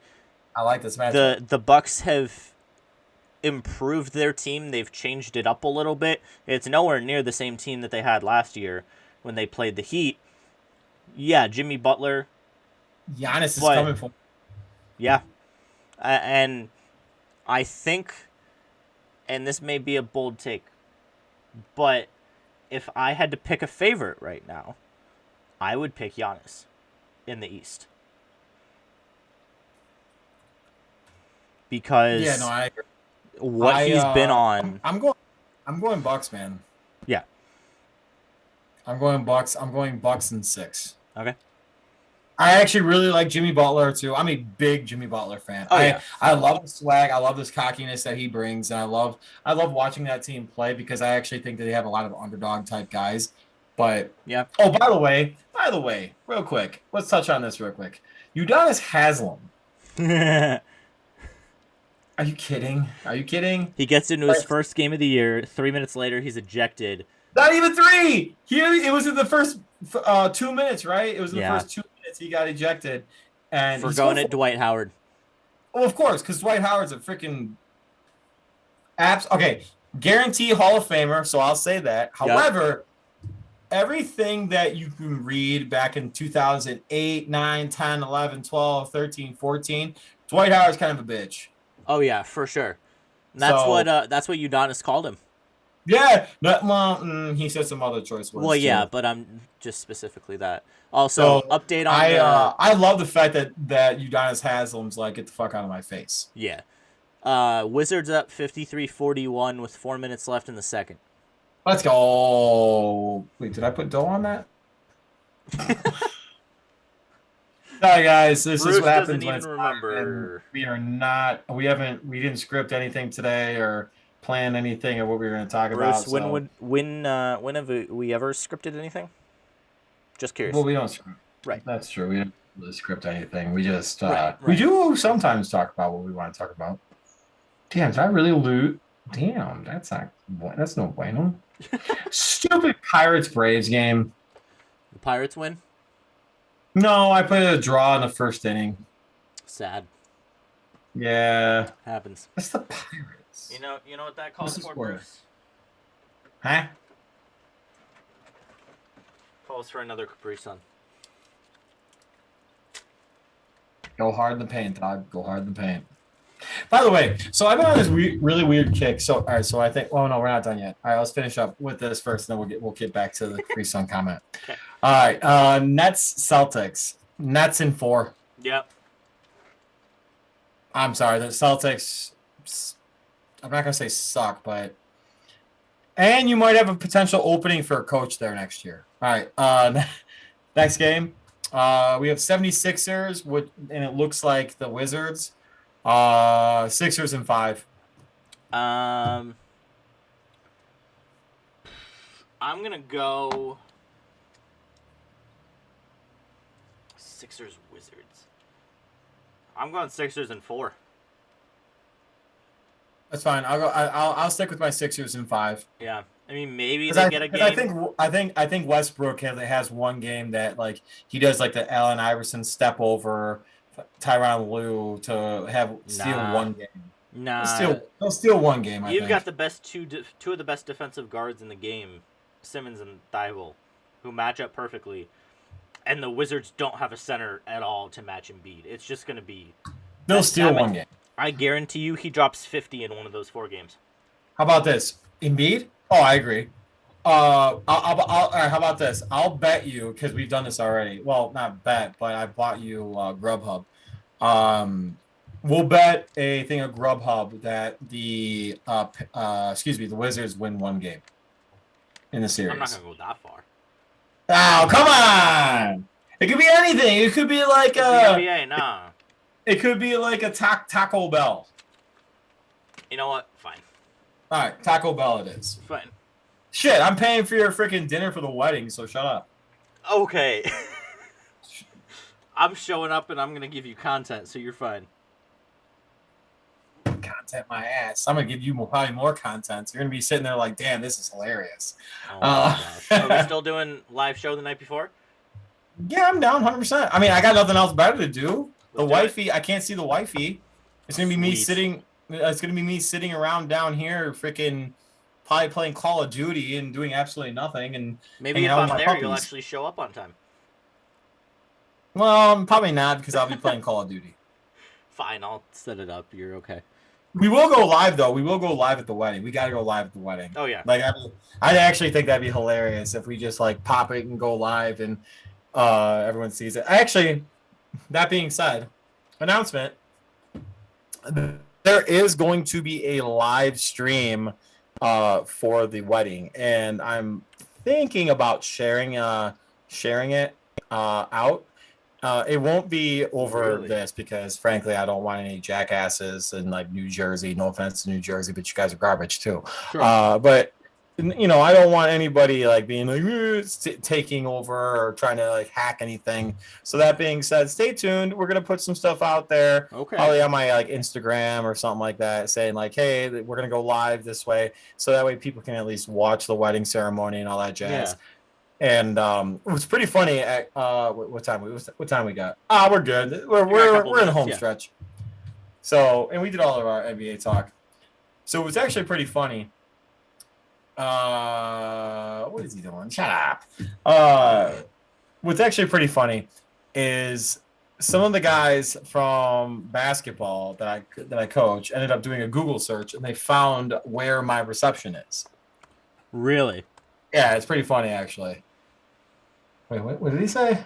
I like this matchup. The Bucks have improved their team. They've changed it up a little bit. It's nowhere near the same team that they had last year when they played the Heat. Yeah, Jimmy Butler. Giannis is coming for. Yeah, and I think, and this may be a bold take, but if I had to pick a favorite right now, I would pick Giannis in the East. Because I agree. What he's been on. I'm going Bucks, man. Yeah. I'm going Bucks. I'm going Bucks in 6. Okay. I actually really like Jimmy Butler too. I'm a big Jimmy Butler fan. Oh, yeah. I love the swag. I love this cockiness that he brings, and I love watching that team play because I actually think that they have a lot of underdog type guys. But yeah. Oh, by the way, real quick, let's touch on this real quick. Udonis Haslem. Are you kidding? He gets into his first game of the year. 3 minutes later, he's ejected. Not even 3. It was in the first 2 minutes, right? It was in the first 2 minutes he got ejected, and for going at Dwight Howard. Well, of course, because Dwight Howard's a freaking guarantee Hall of Famer. So I'll say that. However, everything that you can read back in 2008, 9, 10, 11, 12, 13, 14, Dwight Howard's kind of a bitch. Oh yeah, for sure. And that's what Udonis called him. Yeah, he said some other choice words. Well, yeah, but I'm just specifically that. Also, update on. I love the fact that Udonis Haslem's like, get the fuck out of my face. Yeah. Wizards up 53-41 with 4 minutes left in the second. Let's go. Wait, did I put dough on that? Sorry, guys. This Bruce is what happens doesn't when even remember. We didn't script anything today or plan anything of what we were going to talk about. Bruce, when have we ever scripted anything? Just curious. Well, we don't script. Right. That's true. We don't really script anything. We just right. We do sometimes talk about what we want to talk about. Damn, did I really loot? Damn, that's no bueno. Stupid Pirates Braves game. The Pirates win? No, I played a draw in the first inning. Sad. Yeah. Happens. That's the Pirates. You know what that calls for, Bruce? Huh? Calls for another Capri Sun. Go hard in the paint, dog. Go hard in the paint. By the way, so I've been on this really weird kick. So, all right, so I think, oh, no, we're not done yet. All right, let's finish up with this first, and then we'll get back to the Capri Sun comment. Okay. All right, Nets, Celtics. Nets in 4. Yep. I'm sorry, the Celtics, I'm not going to say suck, but... And you might have a potential opening for a coach there next year. All right, next game. We have 76ers, and it looks like the Wizards. Sixers in 5. I'm gonna go Sixers Wizards. I'm going Sixers in 4. That's fine. I'll stick with my Sixers in 5. Yeah, I mean maybe they get a game. I think Westbrook has one game that like he does like the Allen Iverson step over Tyronn Lue to steal one game. Nah, he'll steal one game. You've got the best two of the best defensive guards in the game, Simmons and Thibault, who match up perfectly, and the Wizards don't have a center at all to match Embiid. It's just gonna be. They'll steal one game. I guarantee you, he drops 50 in one of those 4 games. How about this, Embiid? Oh, I agree. All right, how about this? I'll bet you, because we've done this already. Well, not bet, but I bought you Grubhub. We'll bet a thing of Grubhub that the Wizards win 1 game in the series. I'm not gonna go that far. Oh, come on! It could be anything. It could be like NBA, nah. It could be like a Taco Bell. You know what? Fine. All right, Taco Bell it is. Fine. Shit, I'm paying for your freaking dinner for the wedding, so shut up. Okay. I'm showing up and I'm going to give you content, so you're fine. content my ass. I'm gonna give you probably more content. So you're gonna be sitting there like, damn, this is hilarious. Oh my gosh. Are we still doing live show the night before? Yeah, I'm down 100%. I mean, I got nothing else better to do. Let's The do wifey, I can't see the wifey. It's gonna be me Sweet. sitting. It's gonna be me sitting around down here, freaking, probably playing Call of Duty and doing absolutely nothing. And Maybe hanging if out I'm with my there, you'll puppies. actually show up on time. Well, probably not because I'll be playing Call of Duty. Fine, I'll set it up. You're okay. We will go live though. We will go live at the wedding. We got to go live at the wedding. Oh yeah. Like I actually think that'd be hilarious if we just like pop it and go live and everyone sees it. Actually, that being said, announcement. There is going to be a live stream for the wedding, and I'm thinking about sharing it out. It won't be over this because, frankly, I don't want any jackasses in like New Jersey. No offense to New Jersey, but you guys are garbage too. Sure. But you know, I don't want anybody like being like taking over or trying to like hack anything. So that being said, stay tuned. We're gonna put some stuff out there. Okay. Probably on my like Instagram or something like that, saying like, hey, we're gonna go live this way, so that way people can at least watch the wedding ceremony and all that jazz. Yeah. And it was pretty funny. At what time we got? We're good. We're in the home stretch. So, and we did all of our NBA talk. So it was actually pretty funny. What is he doing? Shut up. What's actually pretty funny is some of the guys from basketball that I coach ended up doing a Google search and they found where my reception is. Really? Yeah, it's pretty funny actually. Wait, what did he say?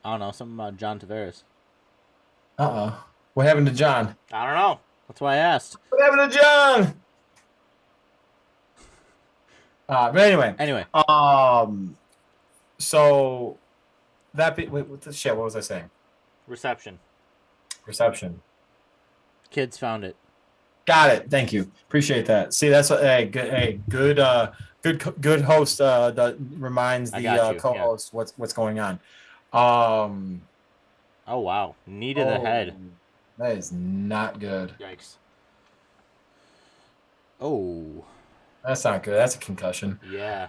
I don't know. Something about John Tavares. What happened to John? I don't know. That's why I asked. What happened to John? But anyway. So that what was I saying? Reception. Kids found it. Got it. Thank you. Appreciate that. See, that's what good host that reminds the co-host what's going on. Oh wow, knee to the head. That is not good. Yikes. Oh. That's not good. That's a concussion. Yeah.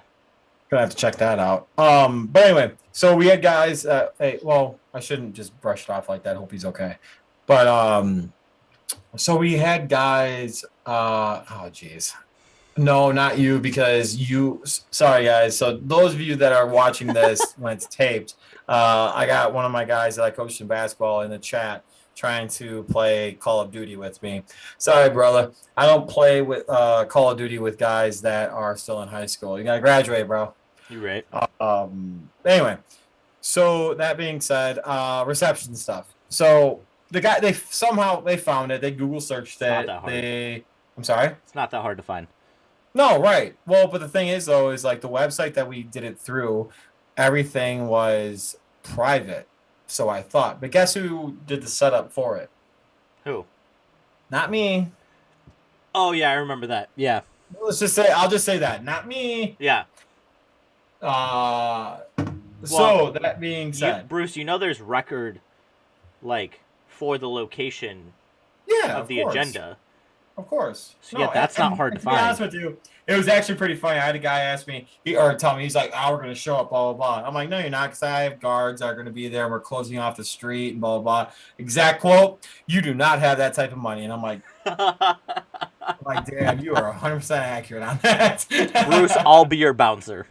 Gonna have to check that out. But anyway, so we had guys. I shouldn't just brush it off like that. Hope he's okay. But so we had guys. Oh geez. No, not you, because you. Sorry, guys. So those of you that are watching this when it's taped, I got one of my guys that I coached in basketball in the chat trying to play Call of Duty with me. Sorry, brother. I don't play with Call of Duty with guys that are still in high school. You gotta graduate, bro. You right. Anyway, so that being said, reception stuff. So the guy they found it. They Google searched it. Not that hard. I'm sorry. It's not that hard to find. No, right. Well, but the thing is though, is like the website that we did it through, everything was private. So I thought, but guess who did the setup for it? Who? Not me. Oh yeah, I remember that. Yeah. I'll just say that. Not me. Yeah. So that being said, Bruce, you know there's record, like, for the location of the agenda. Of course. So yeah, that's not hard to find. To be honest with you, it was actually pretty funny. I had a guy ask me, tell me, he's like, we're going to show up, blah, blah, blah. I'm like, no, you're not, because I have guards that are going to be there, and we're closing off the street, and blah, blah, blah. Exact quote, you do not have that type of money. And I'm like, damn, you are 100% accurate on that. Bruce, I'll be your bouncer.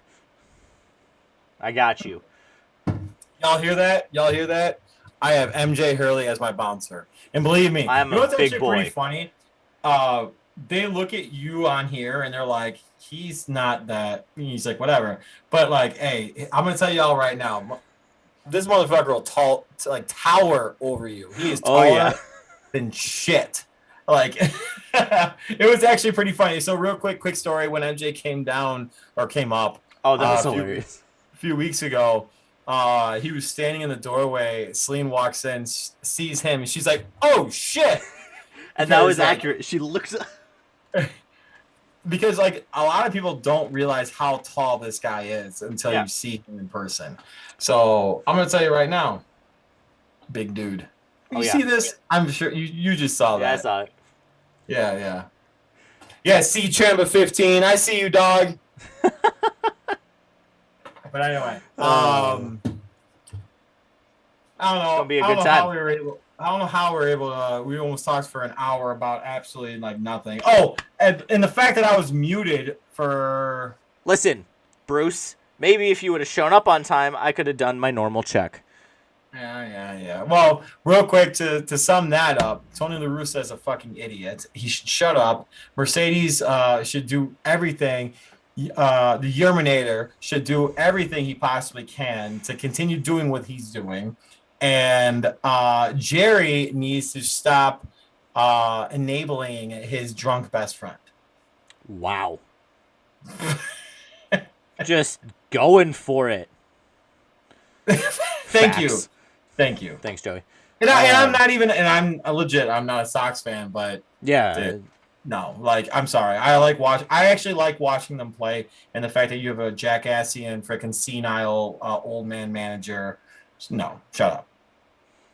I got you. Y'all hear that? I have MJ Hurley as my bouncer. And believe me, I'm a big boy. Pretty funny? They look at you on here and they're like, he's not that. He's like, whatever. But like, hey, I'm gonna tell y'all right now, this motherfucker will tower over you. He is taller than shit. Like, it was actually pretty funny. So real quick story. When MJ came up. Oh, that was hilarious. A few weeks ago, he was standing in the doorway. Celine walks in, sees him, and she's like, "Oh shit!" And that was accurate. She looks. Because like a lot of people don't realize how tall this guy is until you see him in person. So I'm gonna tell you right now, big dude. You see this? I'm sure you just saw that. Yeah, I saw it. Yeah. Yeah, see Chamba 15. I see you, dog. But anyway, I don't It's gonna know. be a I don't good know time. how we were able. I don't know how we were able to. We almost talked for an hour about absolutely like nothing. Oh, and the fact that I was muted for. Listen, Bruce. Maybe if you would have shown up on time, I could have done my normal check. Yeah. Well, real quick to sum that up, Tony La Russa is a fucking idiot. He should shut up. Mercedes should do everything. The Yerminator should do everything he possibly can to continue doing what he's doing. And Jerry needs to stop enabling his drunk best friend. Wow. Just going for it. Thank you. Thanks, Joey. And I'm not even, and I'm legit. I'm not a Sox fan, but yeah, dude, no, like I'm sorry. I actually like watching them play, and the fact that you have a jackassy and freaking senile old man manager. No, shut up.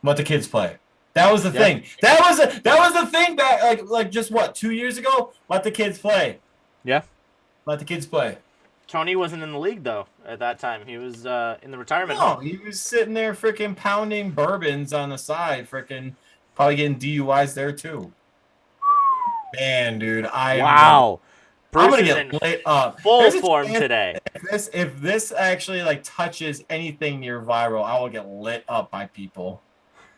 Let the kids play. That was the thing. That was the thing back like just what 2 years ago. Let the kids play. Yeah. Let the kids play. Tony wasn't in the league though at that time. He was in the retirement home. He was sitting there freaking pounding bourbons on the side, freaking probably getting DUIs there too. Man, dude, wow. I'm gonna get lit up. Full form today. If this actually like touches anything near viral, I will get lit up by people.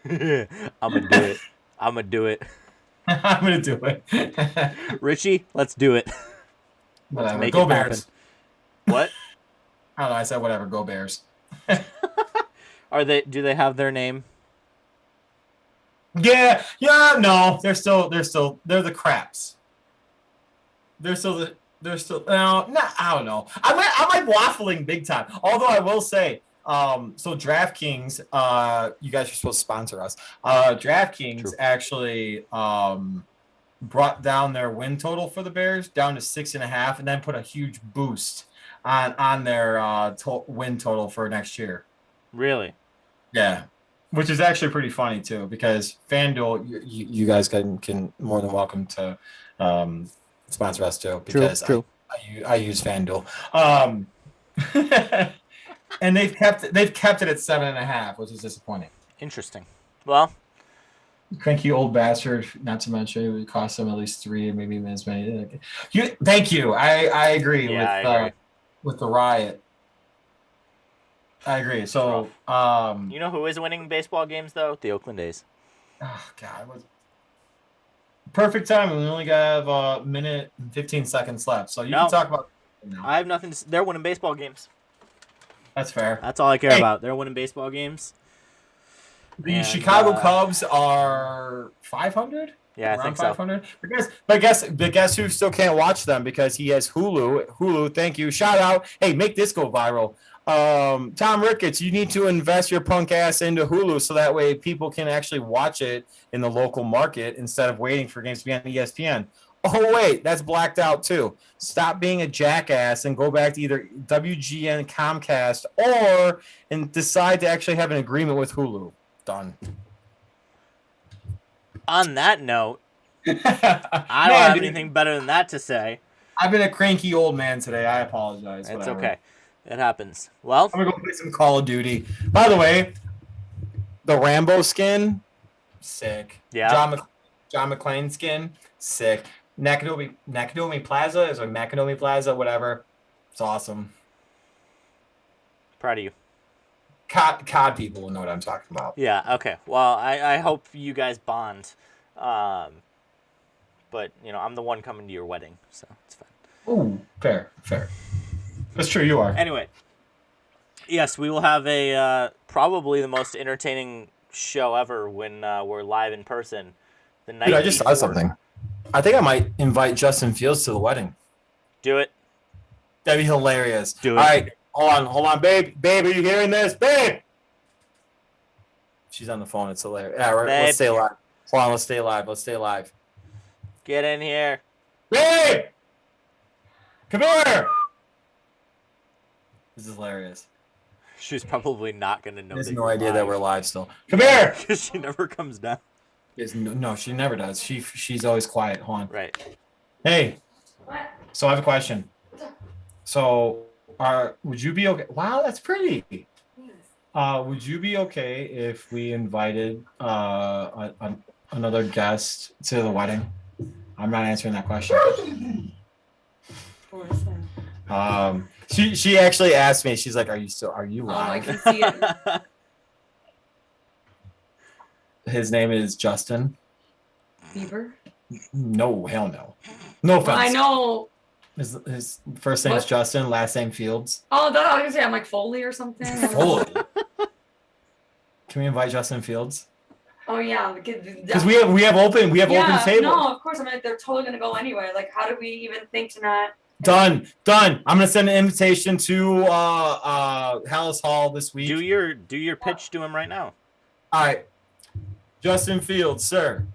I'm gonna do it. I'm gonna do it. Richie, let's do it. Whatever. Make Go it Bears. happen. What? I don't know. I said whatever. Go Bears. Do they have their name? Yeah. No, they're the Craps. They're still no. I don't know. I'm like waffling big time. Although I will say, so DraftKings, you guys are supposed to sponsor us. DraftKings actually brought down their win total for the Bears down to 6.5, and then put a huge boost on their win total for next year. Really? Yeah, which is actually pretty funny too, because FanDuel, you guys can more than welcome to sponsor us too, because true. I use FanDuel, and they've kept it at 7.5, which is disappointing. Interesting. Well, cranky old bastard. Not to mention it would cost them at least 3, maybe as many. Thank you. I agree with the riot. I agree. So, you know who is winning baseball games though? The Oakland A's. Oh God, perfect time. We only have a minute and 15 seconds left, so you can talk about. I have nothing. They're winning baseball games. That's fair. That's all I care about. They're winning baseball games. The Chicago Cubs are 500. Yeah, I think 500. So. But guess who still can't watch them because he has Hulu. Hulu, thank you. Shout out. Hey, make this go viral. Tom Ricketts, you need to invest your punk ass into Hulu so that way people can actually watch it in the local market instead of waiting for games to be on ESPN. Oh, wait, that's blacked out too. Stop being a jackass and go back to either WGN, Comcast, and decide to actually have an agreement with Hulu. Done. On that note, I don't have anything better than that to say. I've been a cranky old man today. I apologize. It's okay. It happens. Well, I'm going to go play some Call of Duty. By the way, the Rambo skin, sick. Yeah. John McClane skin, sick. Nakatomi Plaza is a Nakatomi Plaza, whatever. It's awesome. Proud of you. COD people will know what I'm talking about. Yeah, okay. Well, I hope you guys bond. But, I'm the one coming to your wedding, so it's fine. Ooh, fair. That's true, you are. Anyway, yes, we will have probably the most entertaining show ever when we're live in person. The night. Dude, I just saw something. I think I might invite Justin Fields to the wedding. Do it. That'd be hilarious. Do it. All right, hold on, babe. Babe, are you hearing this? Babe! She's on the phone. It's hilarious. Yeah, let's stay live. Hold on, let's stay live. Get in here. Babe! Come here! This is hilarious. She's probably not going to know. She has no idea that we're live still. Come here! Because she never comes down. No, she never does. She's always quiet. Hold on. Right. Hey, What? so I have a question. So, would you be okay? Wow, that's pretty. Would you be okay if we invited another guest to the wedding? I'm not answering that question. She actually asked me. She's like, "Are you Oh, I live?" can see it. His name is Justin. Bieber? No, hell no. No offense. Well, I know. His first name's What? Justin, last name Fields. Oh, that I was gonna say I'm like Foley or something. Foley. Can we invite Justin Fields? Oh yeah, Because we have open table. No, of course. I mean, they're totally gonna go anyway. Like, how do we even think to not? Done. I'm gonna send an invitation to Hallis Hall this week. Do your pitch to him right now. All right, Justin Fields, sir.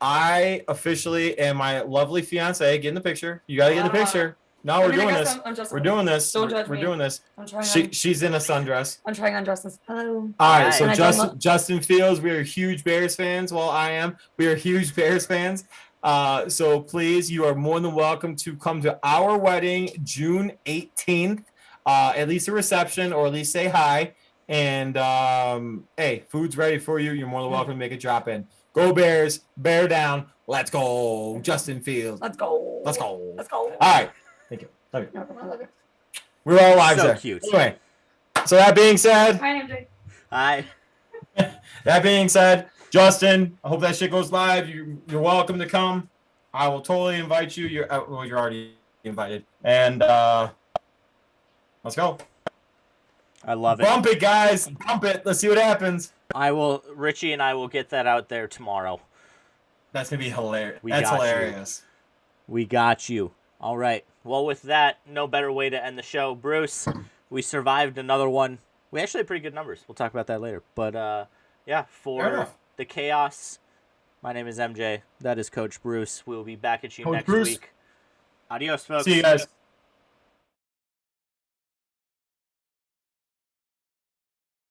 I officially and my lovely fiance get in the picture. You gotta get in the picture. No, we're doing this. We're doing this. Don't judge We're me. doing this. I'm trying. She's in a sundress. I'm trying on dresses. Hello. All right, so Hi. Justin Fields, we are huge Bears fans. Well, I am. We are huge Bears fans. So please, you are more than welcome to come to our wedding, June 18th. At least a reception, or at least say hi. And hey, food's ready for you. You're more than welcome to make a drop in. Go Bears, bear down. Let's go, Justin Fields. Let's go. Let's go. Let's go. All right, thank you. Love you. We're all live So there. cute. Anyway, so that being said. Hi, MJ. Hi. That being said, Justin, I hope that shit goes live. You're welcome to come. I will totally invite you. You're already invited. And let's go. I love it. Bump it, guys. Bump it. Let's see what happens. Richie and I will get that out there tomorrow. That's gonna be hilarious. We That's got you. hilarious. We got you. All right. Well, with that, no better way to end the show. Bruce, we survived another one. We actually had pretty good numbers. We'll talk about that later. But, yeah, Fair for enough. the chaos, my name is MJ. That is Coach Bruce. We'll be back at you Coach next Bruce. week. Adios, folks. See you guys.